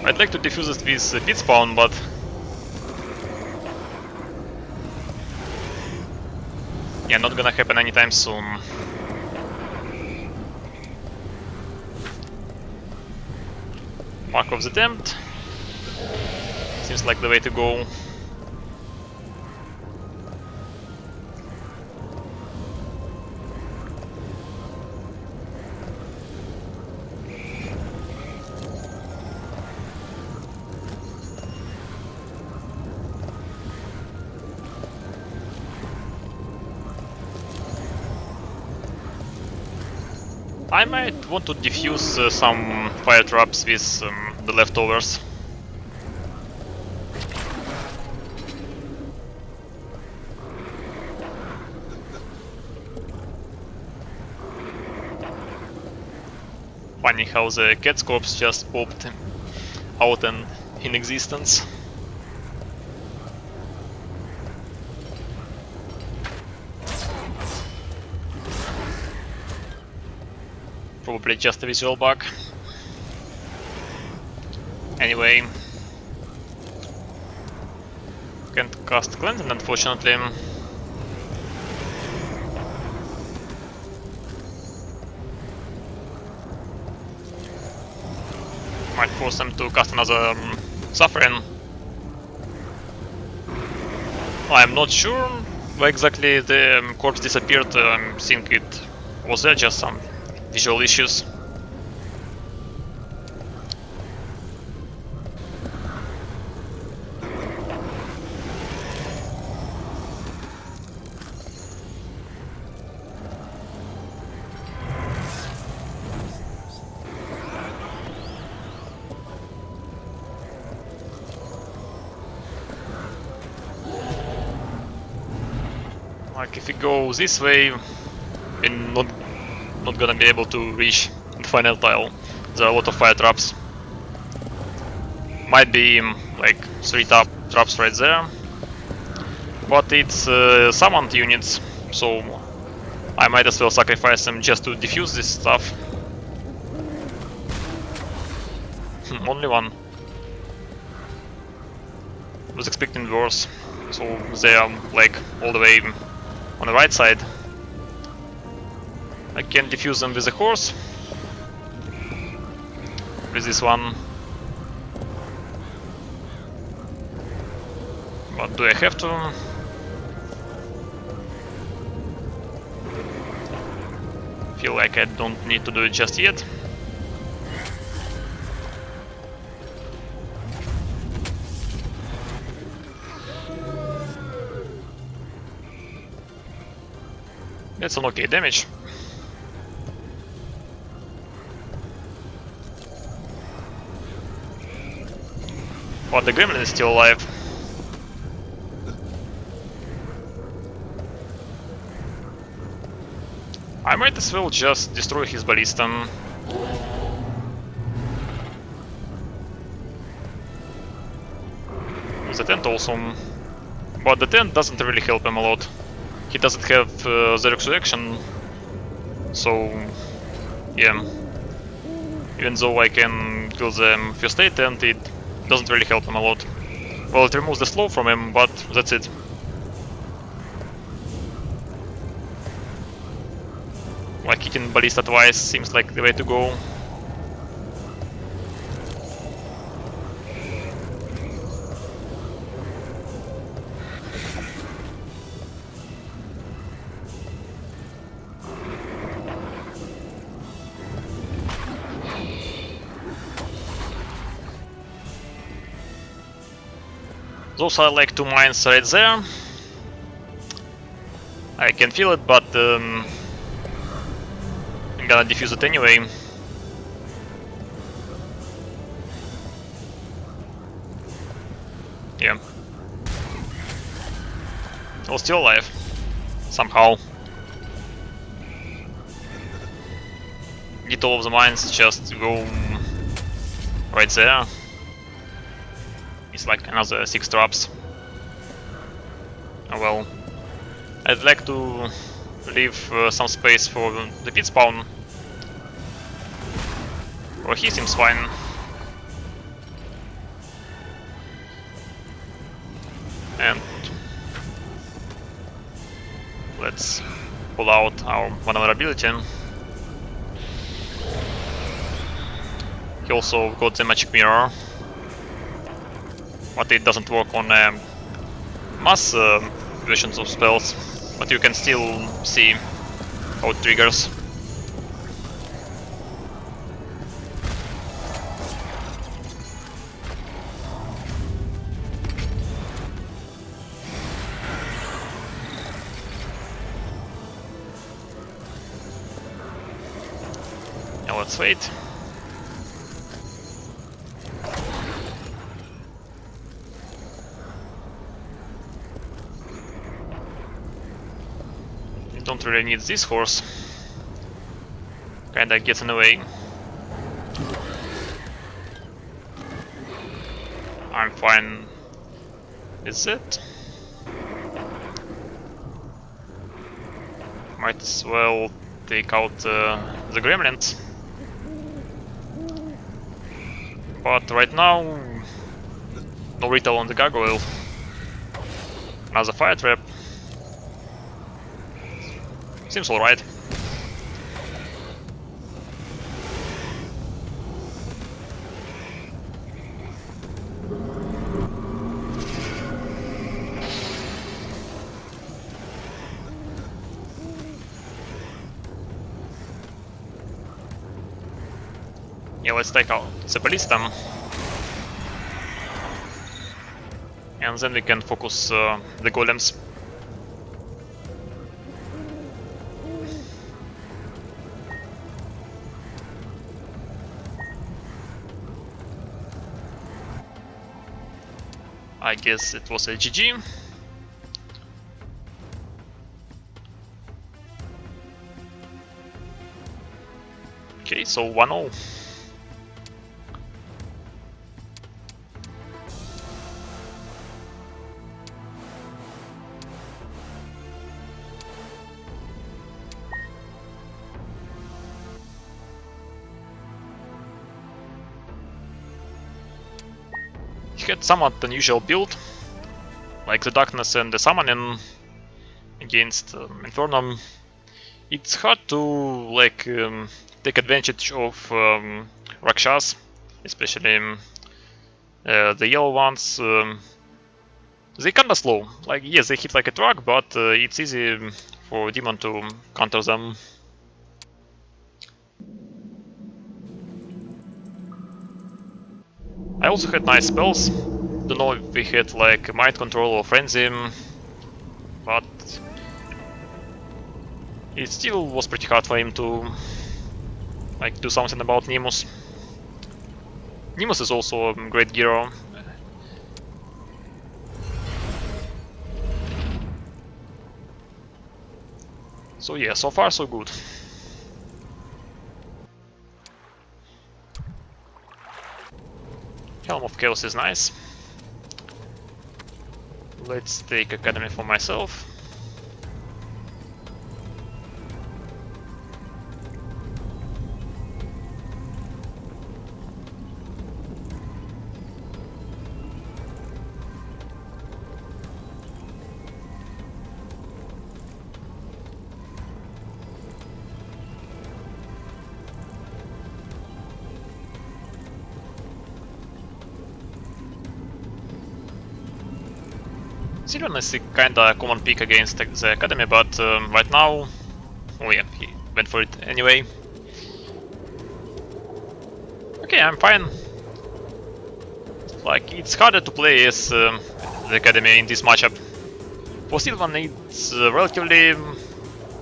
I'd like to defuse it with pit spawn, but yeah, not gonna happen anytime soon. Mark of the Damned seems like the way to go. I might want to defuse some fire traps with the leftovers. Funny how the cat's corpse just popped out and in existence. Probably just a visual bug. Anyway. Can't cast Cleansing, unfortunately. Might force them to cast another Suffering. I'm not sure where exactly the corpse disappeared. I think it was there, just some visual issues. Like if we go this way, we're not gonna be able to reach the final tile. There are a lot of fire traps. Might be like 3 traps right there, but it's summoned units, so I might as well sacrifice them just to defuse this stuff. Only one. Was expecting worse, so they are like all the way on the right side. I can defuse them with a horse. With this one. But do I have to? Feel like I don't need to do it just yet. That's an okay damage. But the gremlin is still alive. I might as well just destroy his ballista. The tent also. But the tent doesn't really help him a lot. He doesn't have the resurrection, so yeah. Even though I can kill the first aid tent, it doesn't really help him a lot. Well, it removes the slow from him, but that's it. Like hitting ballista twice seems like the way to go. Those are like 2 mines right there. I can feel it, but I'm gonna defuse it anyway. Yeah. Oh, still alive. Somehow. Get all of the mines, just go right there. It's like another 6 traps. Oh well. I'd like to leave some space for the pit spawn. Well, he seems fine. And let's pull out our vulnerability. He also got the magic mirror, but it doesn't work on mass versions of spells, but you can still see how it triggers. Now let's wait. Don't really need this horse. Kinda gets in the way. I'm fine. Is it? Might as well take out the gremlins. But right now, no retail on the gargoyle. Another fire trap. Seems alright. Yeah, let's take out the ballista. And then we can focus the golems. I guess it was a GG. Okay, so 1-0. He had somewhat unusual build, like the darkness and the summoning against Infernum. It's hard to like take advantage of Rakshas, especially the yellow ones. They kinda slow. Like yes, they hit like a truck, but it's easy for Demon to counter them. I also had nice spells. Don't know if we had like Mind Control or Frenzy, but it still was pretty hard for him to like do something about Nemus. Nemus is also a great hero. So yeah, so far so good. Helm of Chaos is nice. Let's take Academy for myself. Sylvan is a kinda common pick against the Academy, but right now, oh yeah, he went for it anyway. Okay, I'm fine. Like, it's harder to play as the Academy in this matchup. For Sylvan, it's relatively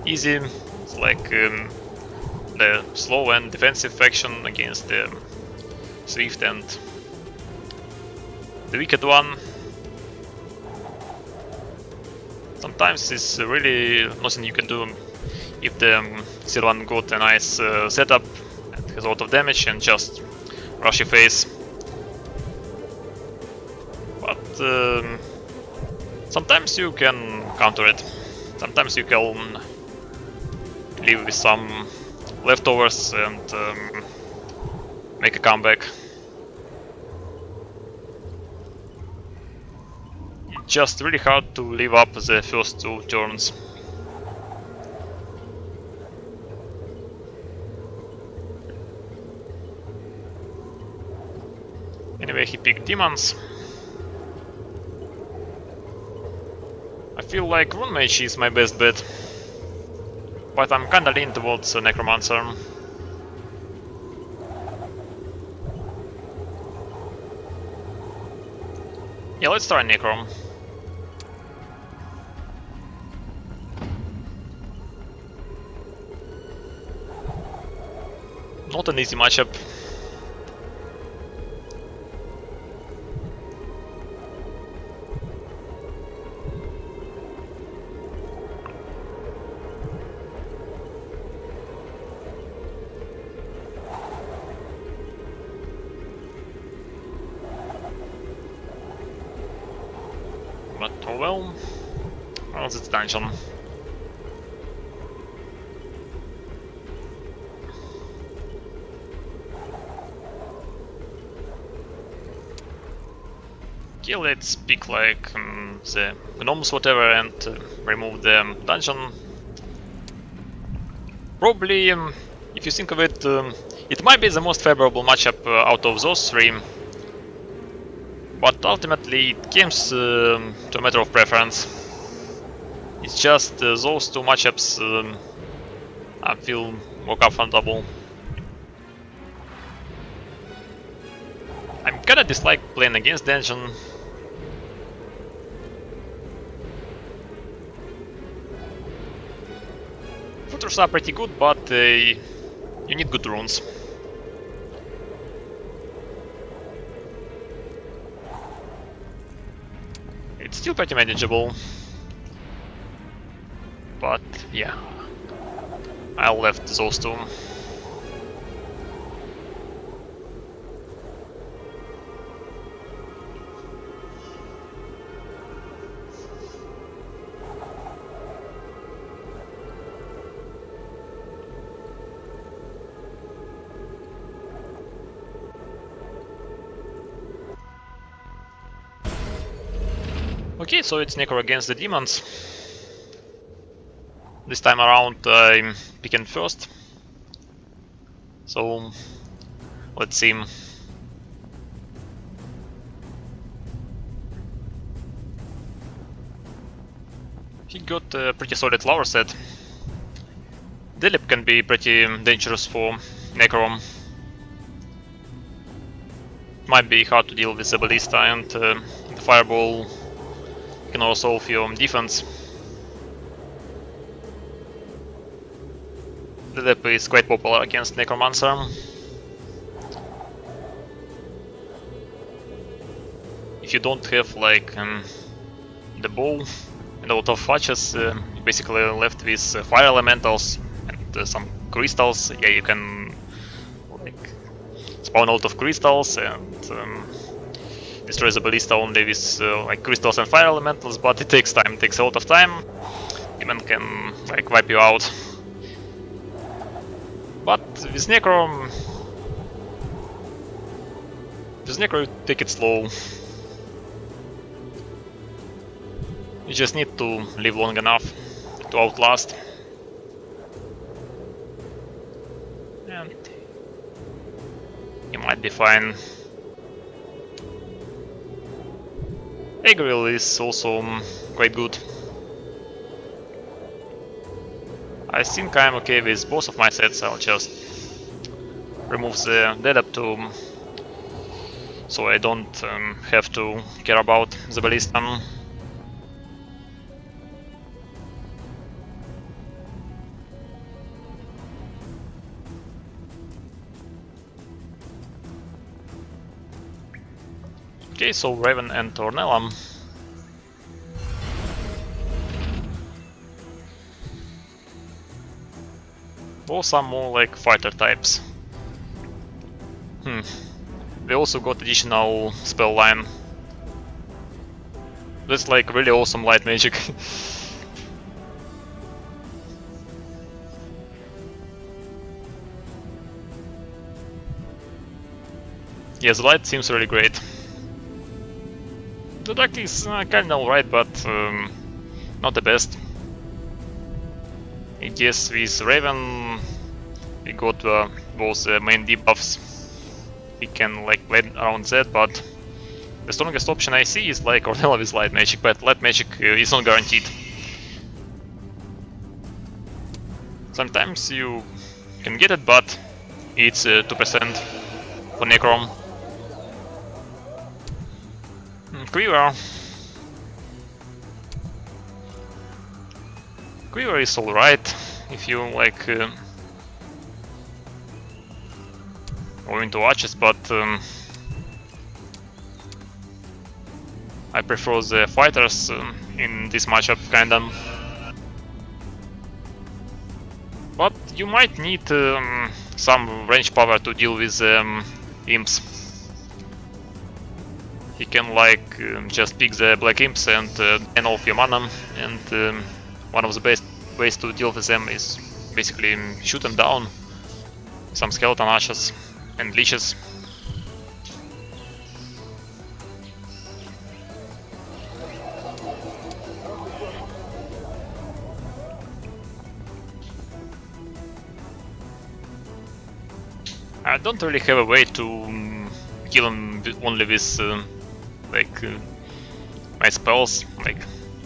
easy. It's like the slow and defensive faction against the Swift and the Wicked one. Sometimes it's really nothing you can do if the Sylvan got a nice setup and has a lot of damage and just rush your face. But sometimes you can counter it. Sometimes you can leave with some leftovers and make a comeback. Just really hard to live up the first 2 turns. Anyway, he picked demons. I feel like Rune Mage is my best bet, but I'm kinda leaning towards Necromancer. Yeah, let's try Necrom. Not an easy matchup. But oh well, how's its dungeon? Okay, let's pick like the gnomes whatever and remove the dungeon. Probably, if you think of it, it might be the most favorable matchup out of those three. But ultimately it comes to a matter of preference. It's just those two matchups I feel more comfortable. I'm kinda dislike playing against dungeon. Footers are pretty good, but you need good runes. It's still pretty manageable. But yeah, I left those two. Okay, so it's Necro against the demons. This time around I'm picking first. So let's see. He got a pretty solid flower set. Delip can be pretty dangerous for Necro. Might be hard to deal with the Ballista, and the Fireball can also solve your defense. Delip is quite popular against Necromancer. If you don't have like the bow and a lot of fudges, you're basically left with fire elementals and some crystals. Yeah, you can like spawn a lot of crystals and destroy the Ballista only with like crystals and fire elementals, but it takes time, it takes a lot of time. Demon can like wipe you out. But with Necro, you take it slow. You just need to live long enough to outlast. And you might be fine. Agril is also quite good. I think I'm okay with both of my sets. I'll just remove the dead up to so I don't have to care about the Ballista. Okay, so Raven and Tornella. Both are more like fighter types. We also got additional spell line. That's like really awesome light magic. Yeah, the light seems really great. The deck is kinda alright, but not the best. I guess with Raven we got both main debuffs. We can like play around that, but the strongest option I see is like Ornella with light magic, but light magic is not guaranteed. Sometimes you can get it, but it's 2% for Necrom. Queela. Queela is alright if you like go into arches, but I prefer the fighters in this matchup kinda. But you might need some range power to deal with imps. You can like just pick the black imps and drain off your mana, and one of the best ways to deal with them is basically shoot them down. Some skeleton archers and leeches. I don't really have a way to kill him only with my spells, like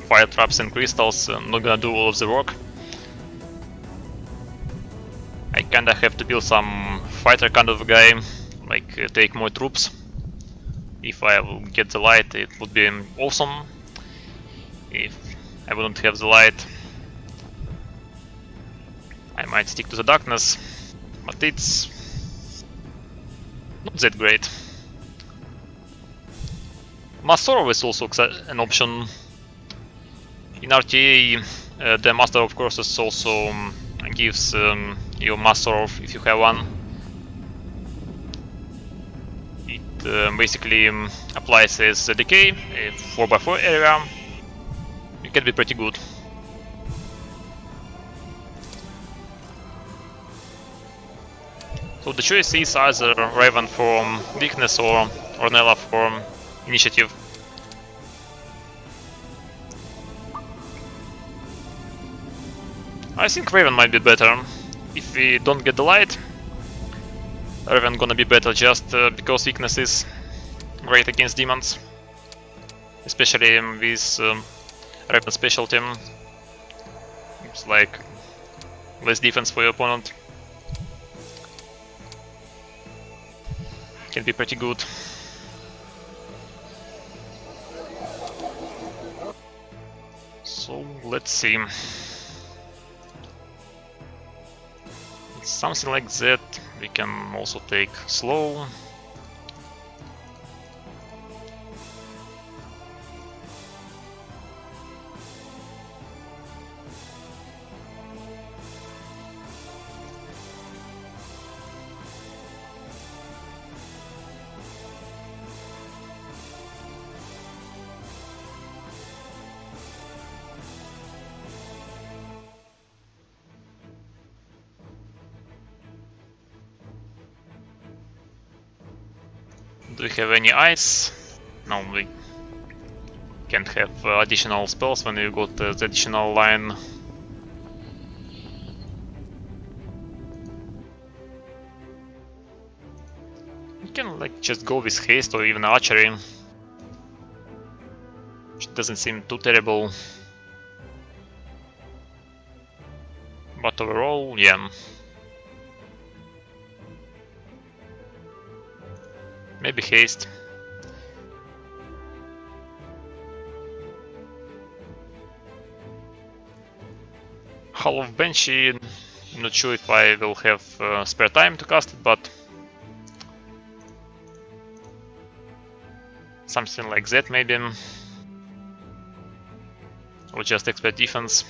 fire traps and crystals. Not gonna do all of the work. I kinda have to build some fighter kind of guy, like take more troops. If I will get the light, it would be awesome. If I wouldn't have the light, I might stick to the darkness, but it's not that great. Master is also an option. In RTA, the Master of Courses also gives you Master of if you have one. It basically applies as a decay, a 4x4 area. It can be pretty good. So the choice is either Raven for weakness or Ornella for initiative. I think Raven might be better. If we don't get the light, Raven gonna be better just because weakness is great against demons. Especially with Raven specialty. It's like less defense for your opponent. Can be pretty good. So let's see. Something like that. We can also take slow. Do we have any ice? No, we can't have additional spells when you got the additional line. You can like just go with haste or even archery, which doesn't seem too terrible. But overall, yeah. Maybe haste. Hall of Banshee, I'm not sure if I will have spare time to cast it, but something like that maybe. Or just expert defense.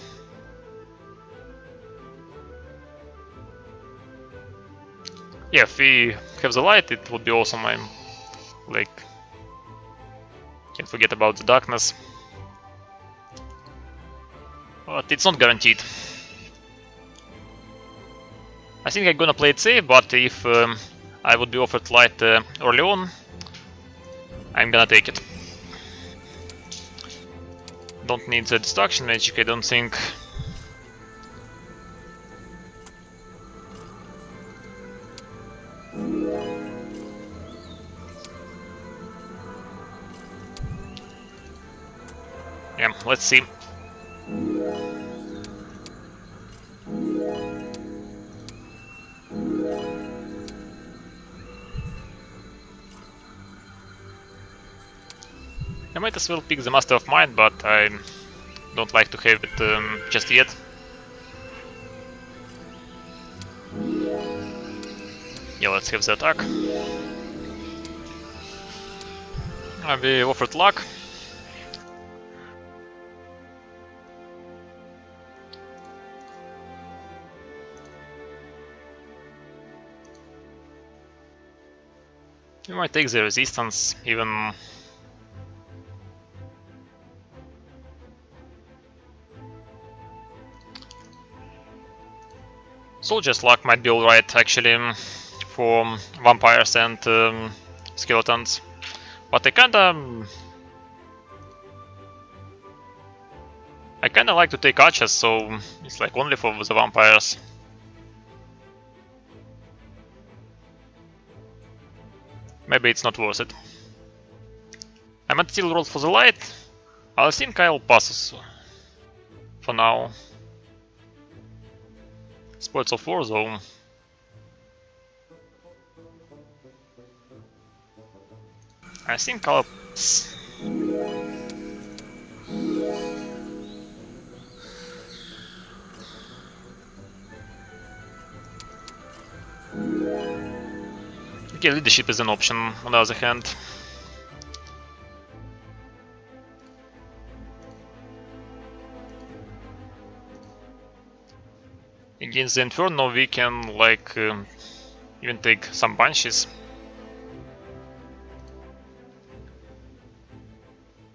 Yeah, if we have the light, it would be awesome. I'm like, can't forget about the darkness, but it's not guaranteed. I think I'm gonna play it safe, but if I would be offered light early on, I'm gonna take it. Don't need the destruction magic, I don't think. Yeah, let's see. I might as well pick the Master of Mind, but I don't like to have it just yet. Yeah, let's have the attack. I'll be offered luck. We might take the resistance, even. Soldier's luck might be alright actually for vampires and skeletons, but I kinda like to take archers, so it's like only for the vampires. maybe it's not worth it. I might still roll for the light. I think I'll pass for now. Spoils of War though. I think I'll pass. Okay, leadership is an option on the other hand. Against the Inferno we can like even take some bunches.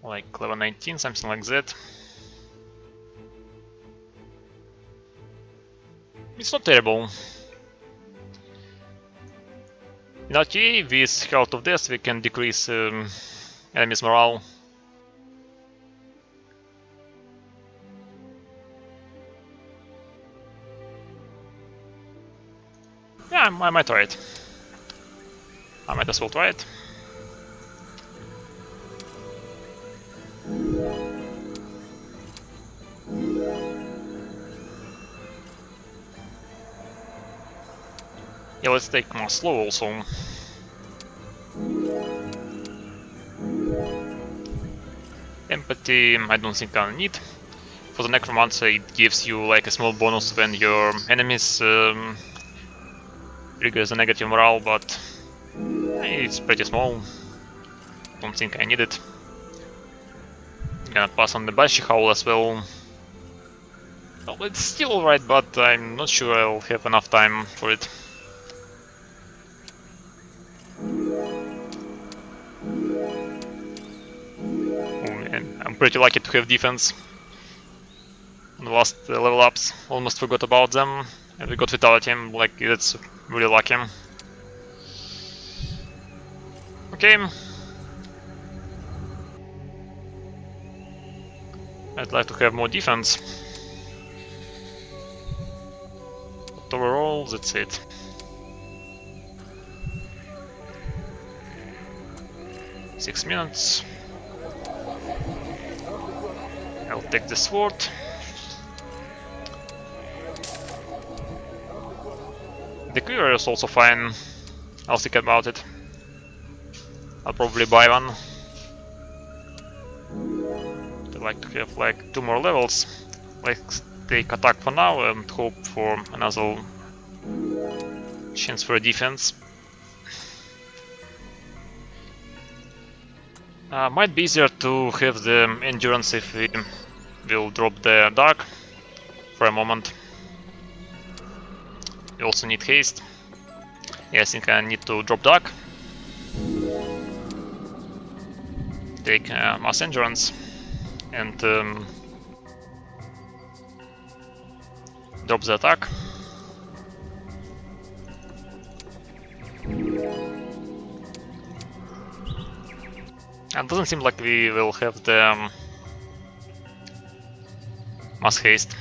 Like level 19, something like that. It's not terrible. In RTA, with Health of Death we can decrease enemies' morale. Yeah, I might try it. I might as well try it. Yeah, let's take more slow also. Empathy, I don't think I'll need. For the Necromancer, it gives you like a small bonus when your enemies triggers a negative morale, but it's pretty small. Don't think I need it. Gonna pass on the Banshee Howl as well. Well, it's still alright, but I'm not sure I'll have enough time for it. I'm pretty lucky to have defense. On the last level ups, almost forgot about them, and we got Vitality, like that's really lucky. Okay. I'd like to have more defense. But overall, that's it. Six minutes. I'll take the sword. The Queela is also fine. I'll think about it. I'll probably buy one. I'd like to have like 2 more levels. Let's take attack for now and hope for another chance for a defense. Might be easier to have the endurance if we will drop the dark for a moment. We also need haste. Yeah, I think I need to drop dark. Take mass endurance and drop the attack. And doesn't seem like we will have the mass haste.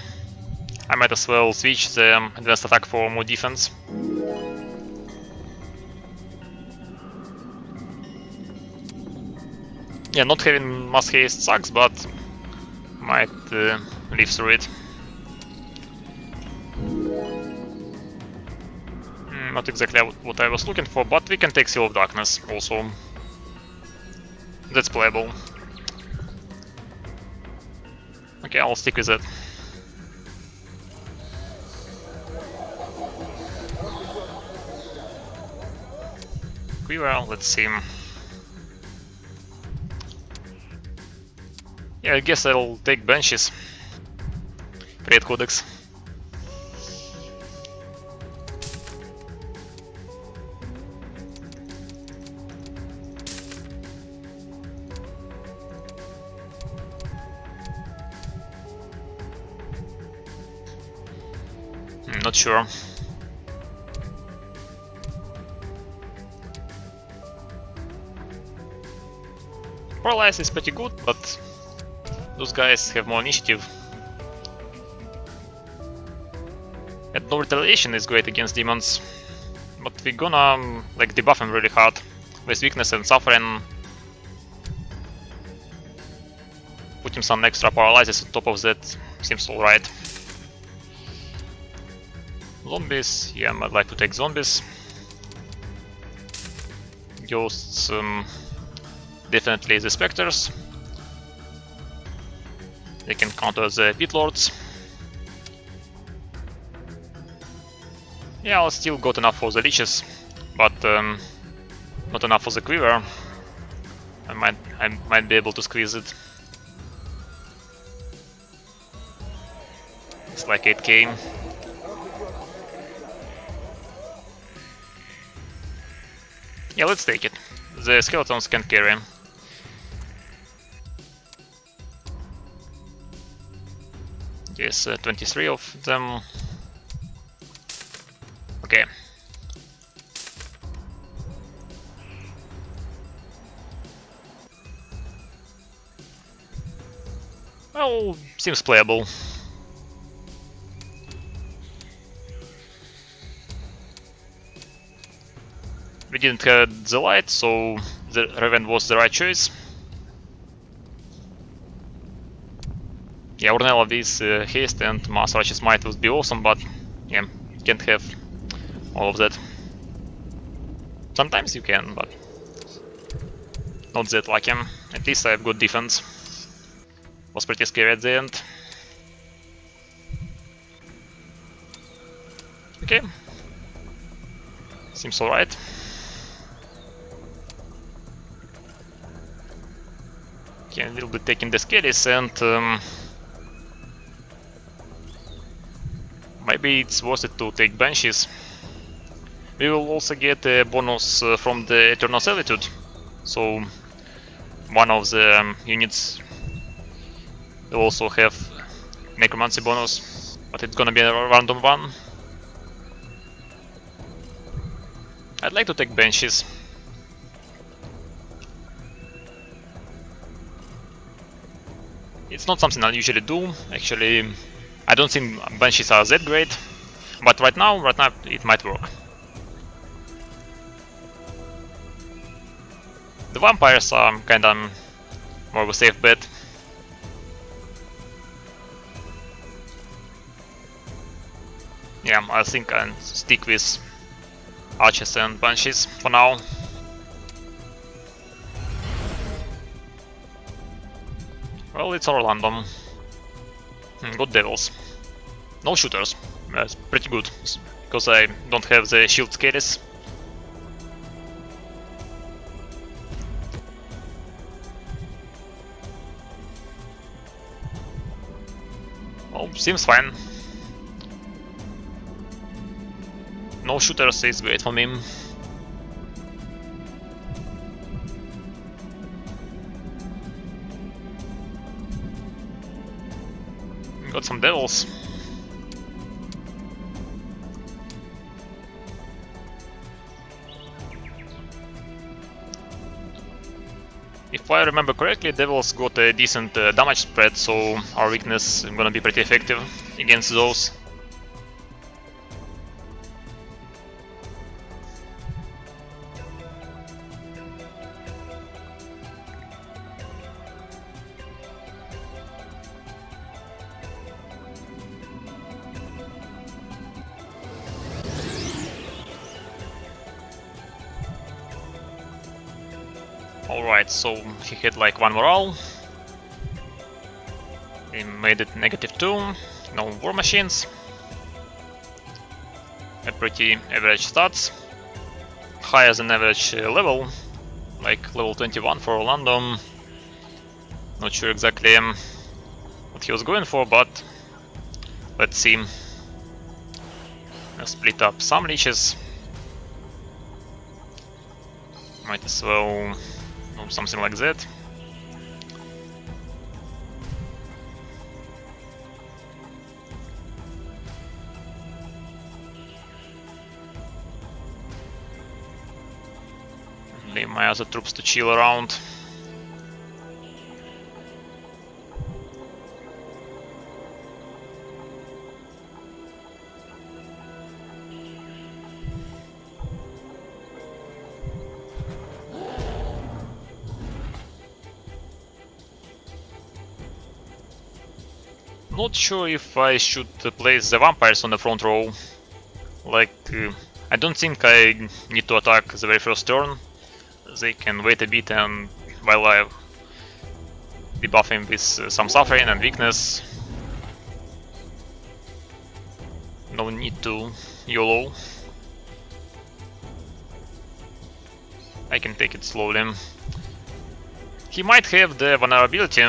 I might as well switch the advanced attack for more defense. Yeah, not having mass haste sucks, but might live through it. Not exactly what I was looking for, but we can take Seal of Darkness also. That's playable. Okay, I'll stick with it. Queela, let's see. Yeah, I guess I'll take Banshees. Red Codex. Not sure. Paralyze is pretty good, but those guys have more initiative. And no retaliation is great against demons, but we're gonna like debuff him really hard with weakness and suffering. Putting some extra paralysis on top of that seems alright. Zombies, yeah, I'd like to take zombies. Ghosts, definitely the specters. They can counter the pit lords. Yeah, I still got enough for the leeches, but not enough for the quiver. I might be able to squeeze it. It's like 8k. Yeah, let's take it. The skeletons can carry. Yes, 23 of them. Okay. Well, seems playable. We didn't have the light, so the Raven was the right choice. Yeah, Ornella with haste and Mass Righteous Might would be awesome, but yeah, can't have all of that. Sometimes you can, but not that lucky. At least I have good defense. Was pretty scary at the end. Okay. Seems alright. Okay, we'll be taking the scaries and maybe it's worth it to take Banshees. We will also get a bonus from the Eternal Servitude, so one of the units will also have Necromancy bonus, but it's gonna be a random one. I'd like to take Banshees. It's not something I usually do, actually. I don't think Banshees are that great, but right now it might work. The vampires are kinda more of a safe bet. Yeah, I think I'll stick with Archers and Banshees for now. Well, it's all random. Good devils. No shooters. That's pretty good, because I don't have the shield carries. Well, seems fine. No shooters is great for me. Got some devils. If I remember correctly, devils got a decent damage spread, so our weakness is gonna be pretty effective against those. Alright, so he had like one morale. He made it -2. No war machines. A pretty average stats. Higher than average level. Like level 21 for Orlando. Not sure exactly what he was going for, but let's see. I'll split up some leeches. Might as well do something like that. Leave my other troops to chill around. not sure if I should place the vampires on the front row. Like, I don't think I need to attack the very first turn. They can wait a bit, and while I debuff him with some suffering and weakness. No need to YOLO. I can take it slowly. He might have the vulnerability,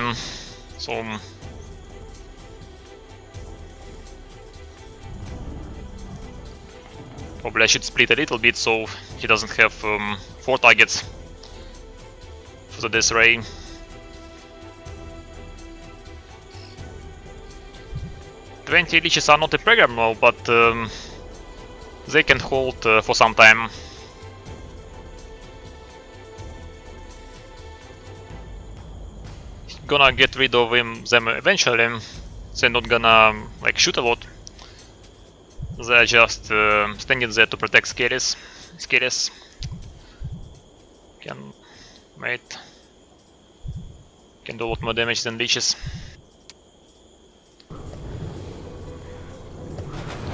so probably I should split a little bit so he doesn't have 4 targets for the Death Ray. "20 leeches are not programmable, but they can hold for some time. Gonna get rid of them eventually. They're not gonna like shoot a lot. They're just standing there to protect scaries. Can wait. Can do a lot more damage than leeches.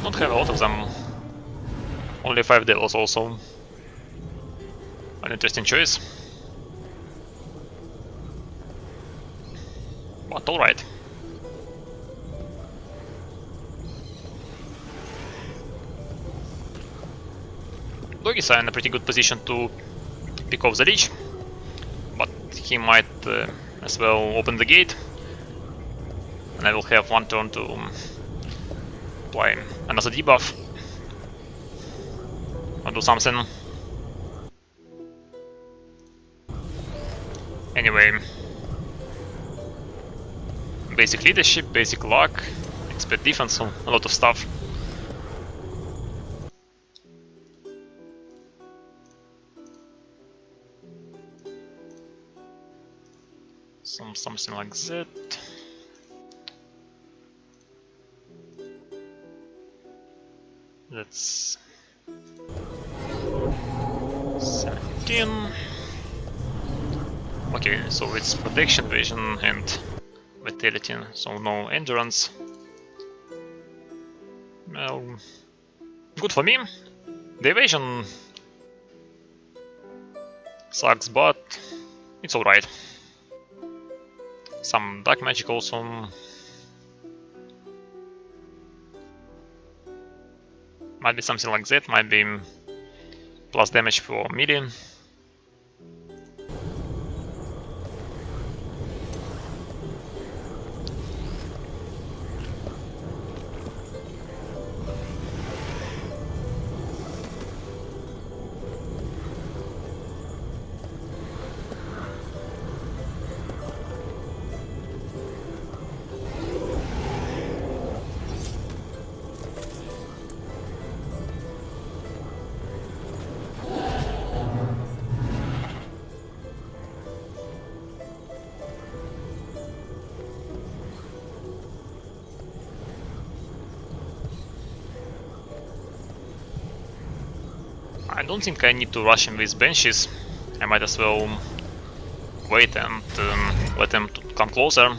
Don't have a lot of them. Only 5 devils also. An interesting choice. But alright. Doggies are in a pretty good position to pick off the leech, but he might as well open the gate, and I will have 1 turn to apply another debuff or do something. Anyway, basic leadership, basic luck, expert defense, so a lot of stuff. Something like that. That's 17. Okay, so it's protection, vision, and vitality, so no endurance. Well, good for me. The evasion sucks, but it's alright. Some dark magic also. Might be something like that, might be plus damage for melee. I don't think I need to rush him with benches. I might as well wait and let him to come closer.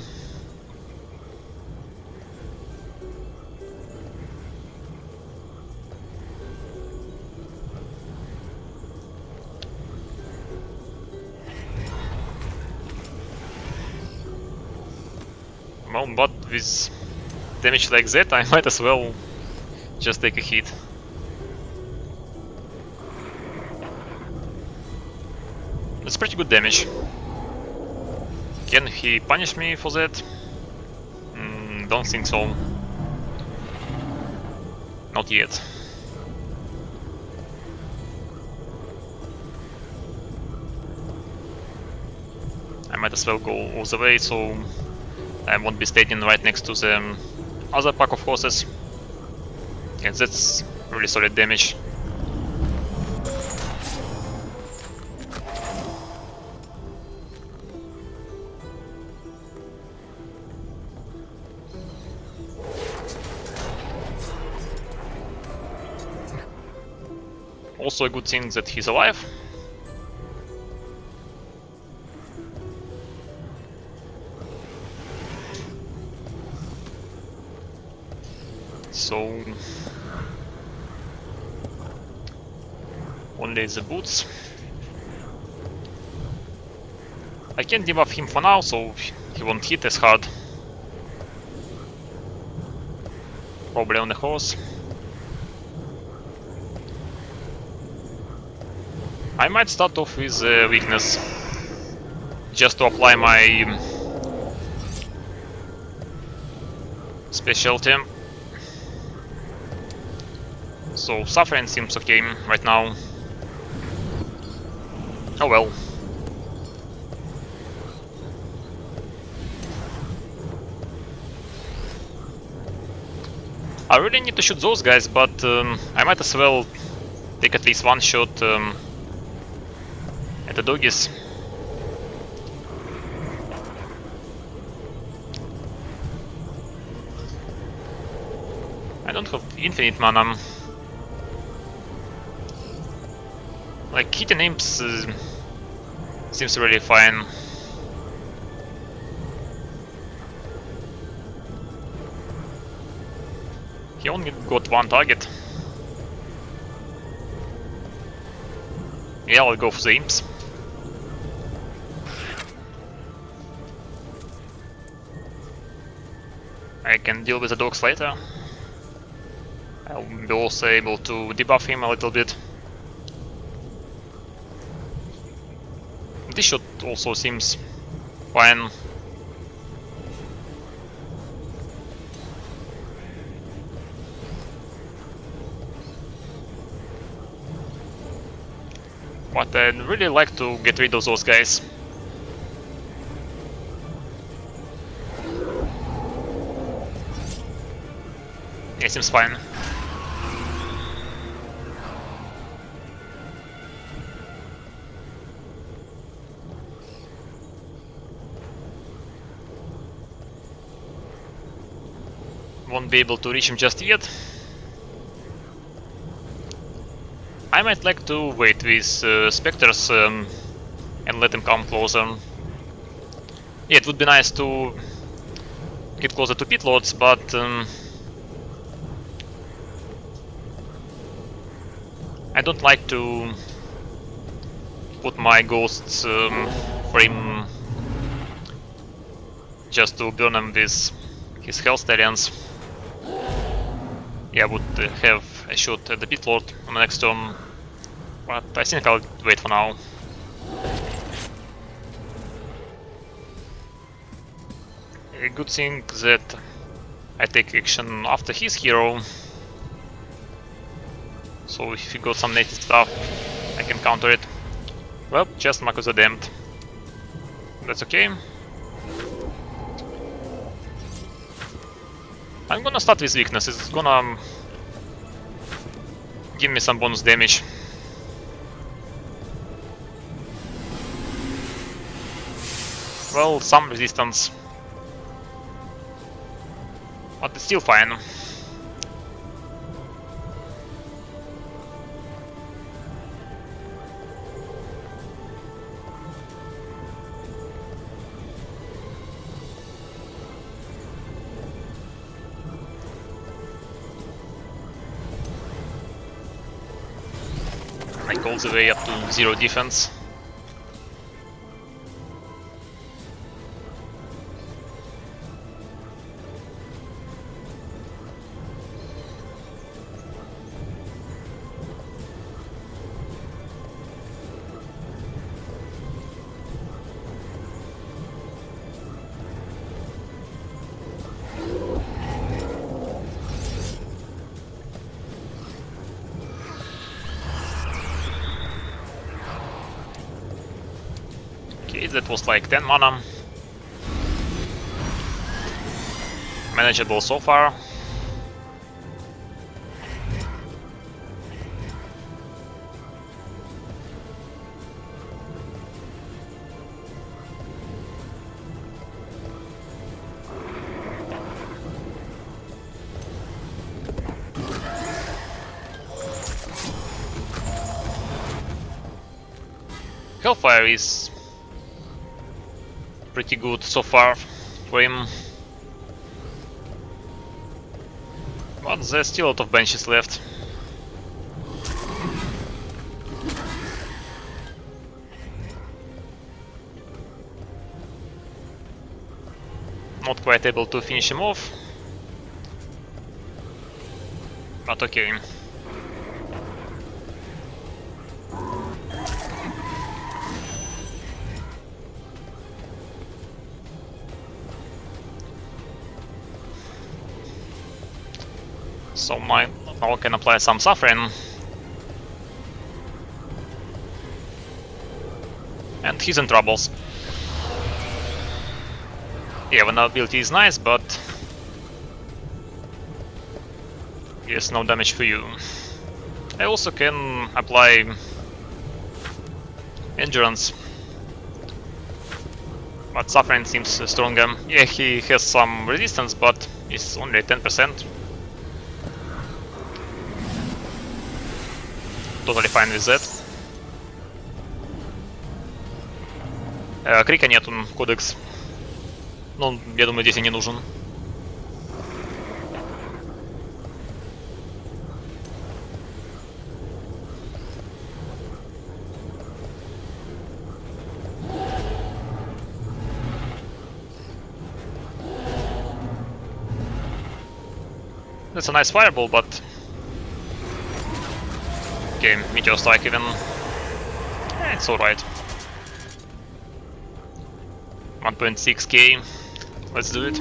Well, but with damage like that, I might as well just take a hit. That's pretty good damage. Can he punish me for that? Don't think so. Not yet. I might as well go all the way, so I won't be standing right next to the other pack of horses. Yeah, that's really solid damage. Also a good thing that he's alive. So only the boots. I can debuff him for now, so he won't hit as hard. Probably on the horse. I might start off with weakness, just to apply my specialty. So suffering seems okay right now. Oh well. I really need to shoot those guys, but I might as well take at least one shot at the doggies. I don't have infinite mana. Like, hitting imps seems really fine. He only got one target. Yeah, I'll go for the imps. I can deal with the dogs later. I'll be also able to debuff him a little bit. This shot also seems fine. But I'd really like to get rid of those guys. Yeah, seems fine. Won't be able to reach him just yet. I might like to wait with specters and let him come closer. Yeah, it would be nice to get closer to pit lords, but I don't like to put my ghosts for him just to burn him with his health stallions. Yeah, I would have a shot at the pit lord on the next turn, but I think I'll wait for now. A good thing that I take action after his hero, so if he got some native stuff, I can counter it. Well, just Mark was a damned. That's okay. I'm gonna start with weakness, it's gonna give me some bonus damage. Well, some resistance, but it's still fine. Like all the way up to 0 defense. Okay, that was like 10 mana. Manageable so far. Hellfire is pretty good so far for him. But there's still a lot of benches left. Not quite able to finish him off. But okay. So now I can apply some suffering. And he's in troubles. Yeah, vulnerability is nice, but yes, no damage for you. I also can apply endurance, but suffering seems stronger. Yeah, he has some resistance, but it's only 10%. Totally fine with that. Крика нету, кодекс. Но я думаю, здесь и не нужен. That's a nice fireball, but okay, meteor strike even. It's alright. 1.6k. Let's do it.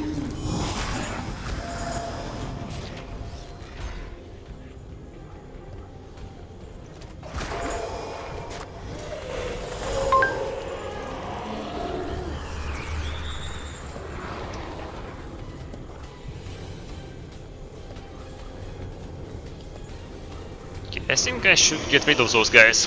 Okay, I think I should get rid of those guys.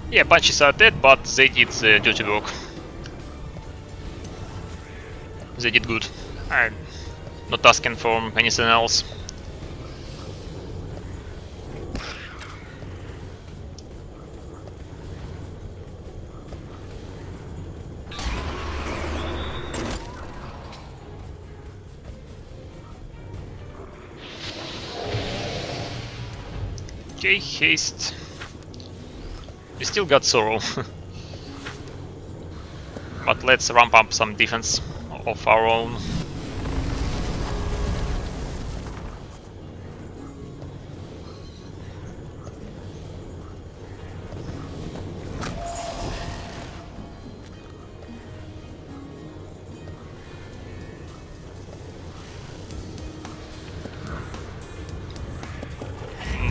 Yeah, bunches are dead, but they did the dirty work. They did good. I'm not asking for anything else. Okay, haste. We still got Sorrow. But let's ramp up some defense of our own.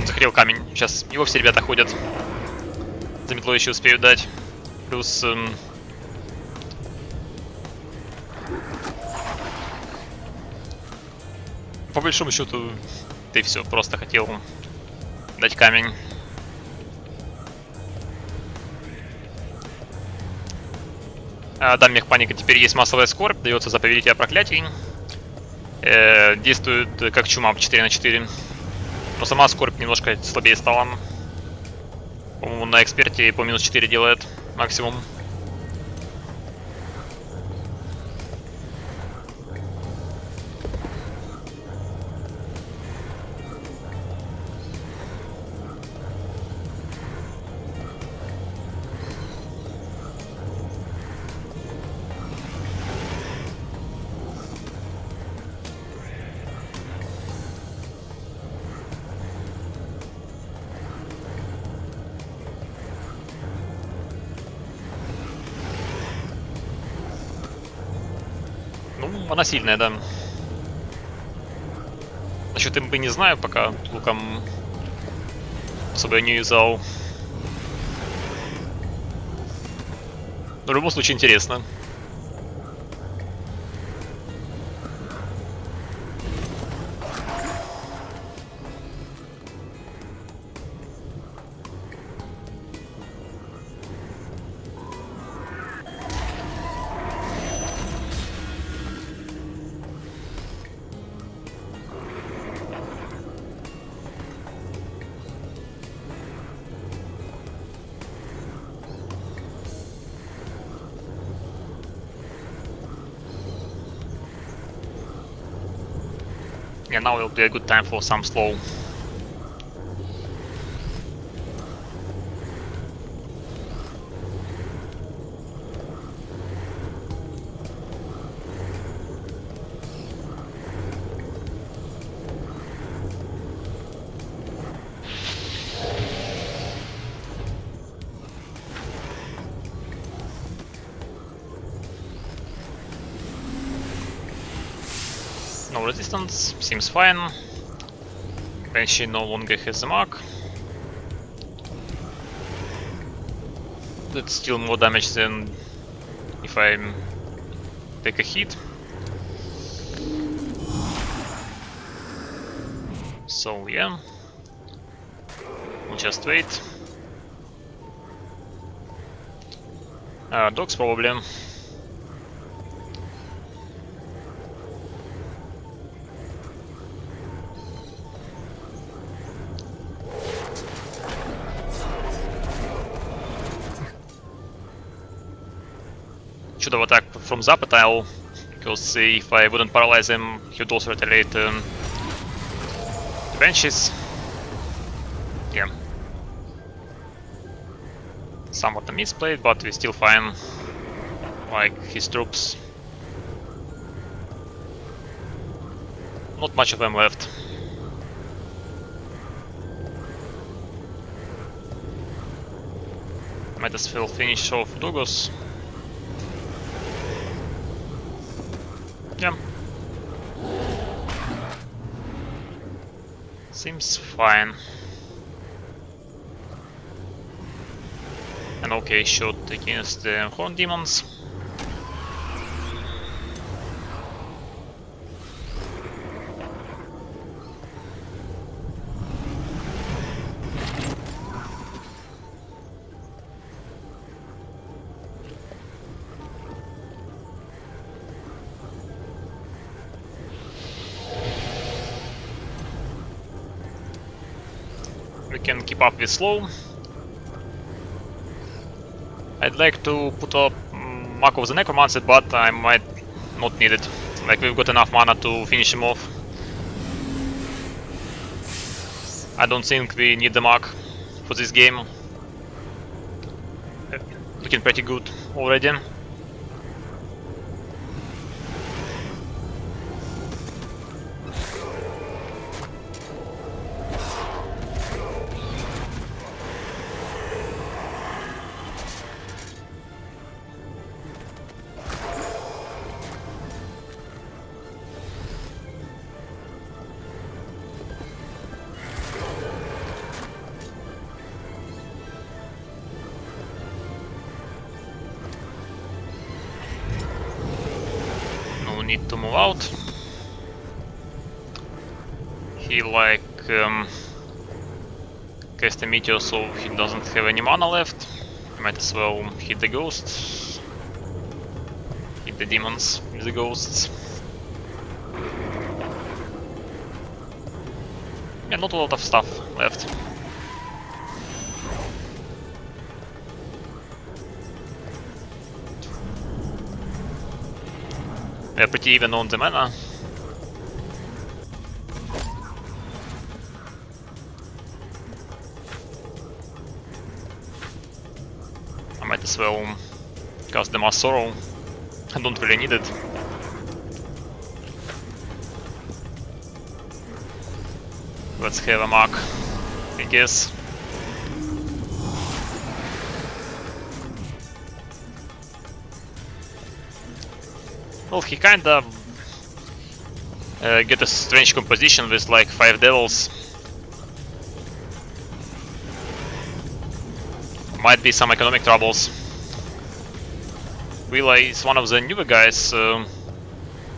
Захотел камень. Сейчас его все ребята ходят. За метлой еще успею дать. Плюс... по большому счету, ты все, просто хотел дать камень. Да, мех паника теперь есть массовая скорбь, дается за повелителя проклятий. Действует как чума в 4 на 4. Но сама скорбь немножко слабее стала. По-моему, на эксперте по минус 4 делает максимум. Она сильная, да. Насчет имбы не знаю, пока луком особо я не юзал. Но в любом случае интересно. Yeah, now will be a good time for some slow. No resistance, seems fine. Banshee no longer has a mark. That's still more damage than if I take a hit. So yeah, we'll just wait. Dogs probably. Should have attacked from Zappa tile, because if I wouldn't paralyze him, he would also retaliate the Banshees. Yeah. Somewhat a misplay, but we're still fine. Like his troops. Not much of them left. Might as well finish off Dugos. Yeah. Seems fine. An okay shot against the Horn Demons. We can keep up with slow. I'd like to put up Mark of the Necromancer, but I might not need it. Like, we've got enough mana to finish him off. I don't think we need the Mark for this game. Looking pretty good already. Need to move out. He cast a meteor, so he doesn't have any mana left. Might as well hit the ghosts. Hit the demons with the ghosts. Yeah, not a lot of stuff left. We're pretty even on the mana. I might as well cast the Mass Sorrow. I don't really need it. Let's have a mark, I guess. Well, he kinda get a strange composition with like 5 devils. Might be some economic troubles. Queela is one of the newer guys.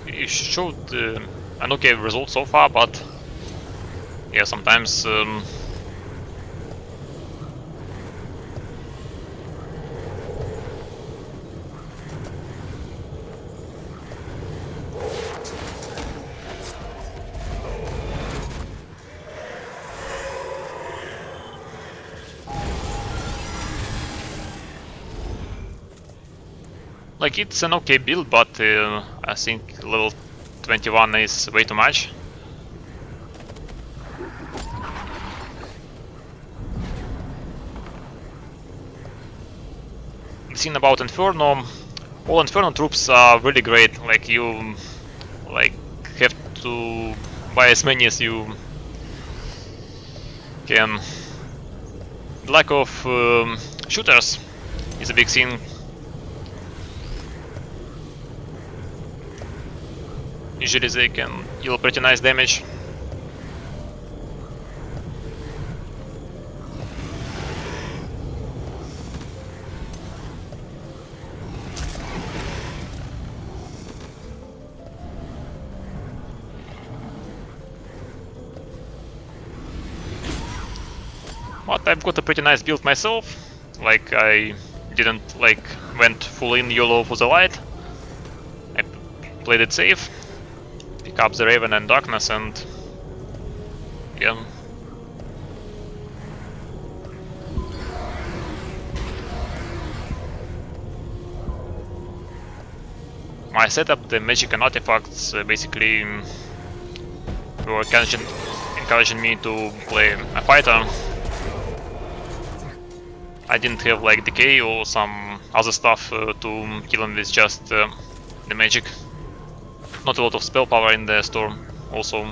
He showed an okay result so far, but yeah, sometimes like, it's an okay build, but I think level 21 is way too much. thing about Inferno, all Inferno troops are really great. Like you have to buy as many as you can. The lack of shooters is a big thing. Usually they can deal pretty nice damage. But I've got a pretty nice build myself. Like I didn't went full in YOLO for the light. I played it safe. Pick up the Raven and Darkness and yeah. My setup, the magic and artifacts basically were encouraging me to play a fighter. I didn't have like decay or some other stuff to kill him with just the magic. Not a lot of spell power in the store also.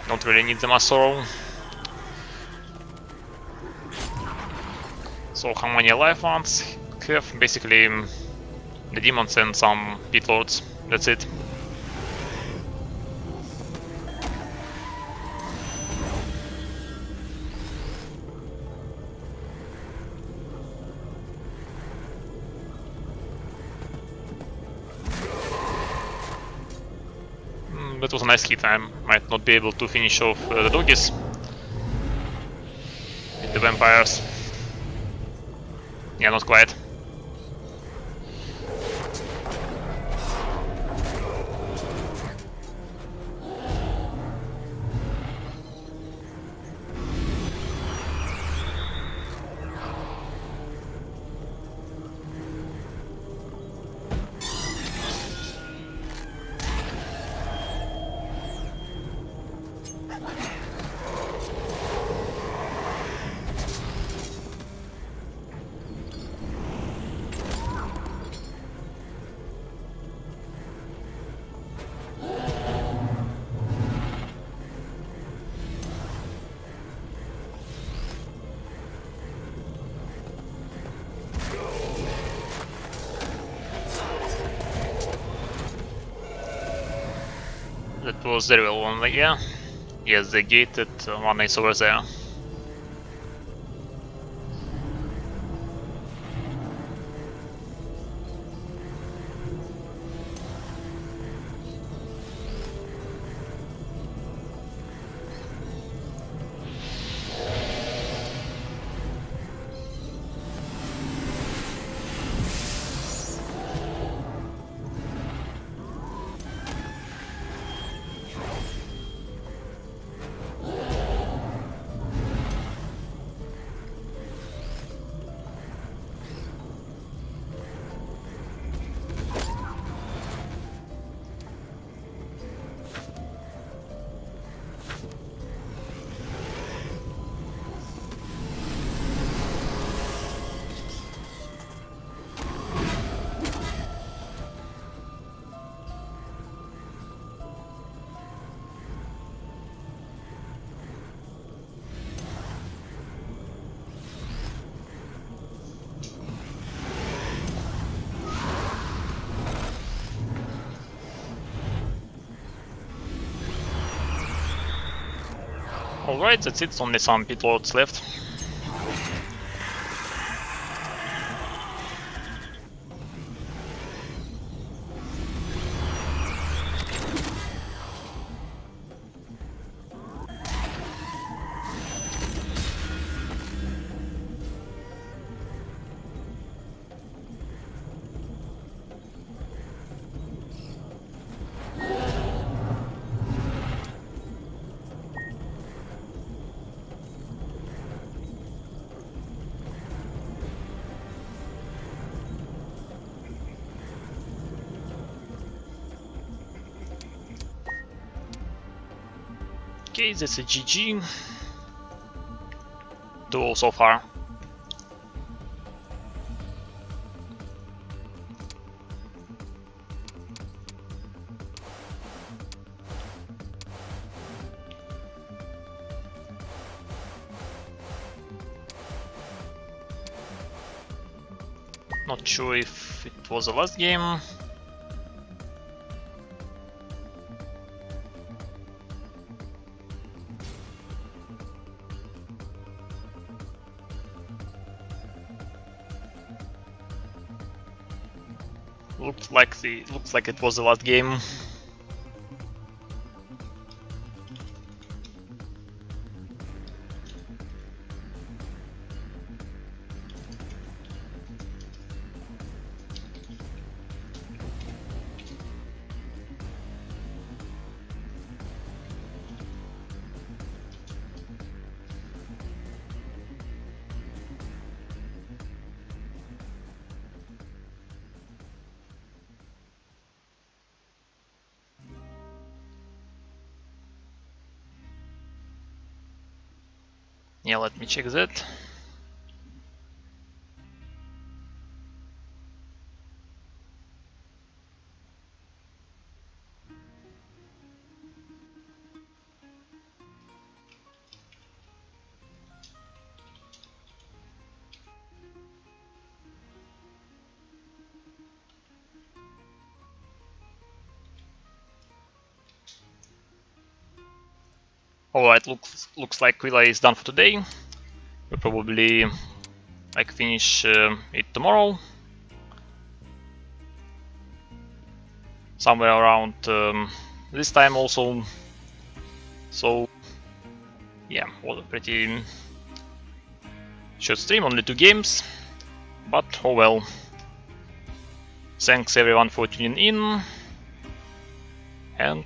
Don't really need the Mass Sorrow. So how many life ones have? Basically the demons and some pit lords. That's it. That was a nice hit. I might not be able to finish off the doggies with the vampires. Yeah, not quite. That was very well one, like, yeah. Yes, the gated one is over there. Alright, that's it, only some pit lords left. Okay, that's a GG. 2-0 so far. Not sure if it was the last game. Looks like it was the last game. Yeah, let me check that. Alright, looks like Queela is done for today. We'll probably finish it tomorrow, somewhere around this time also. So yeah, well, a pretty short stream, only 2 games, but oh well. Thanks everyone for tuning in, and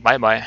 bye bye.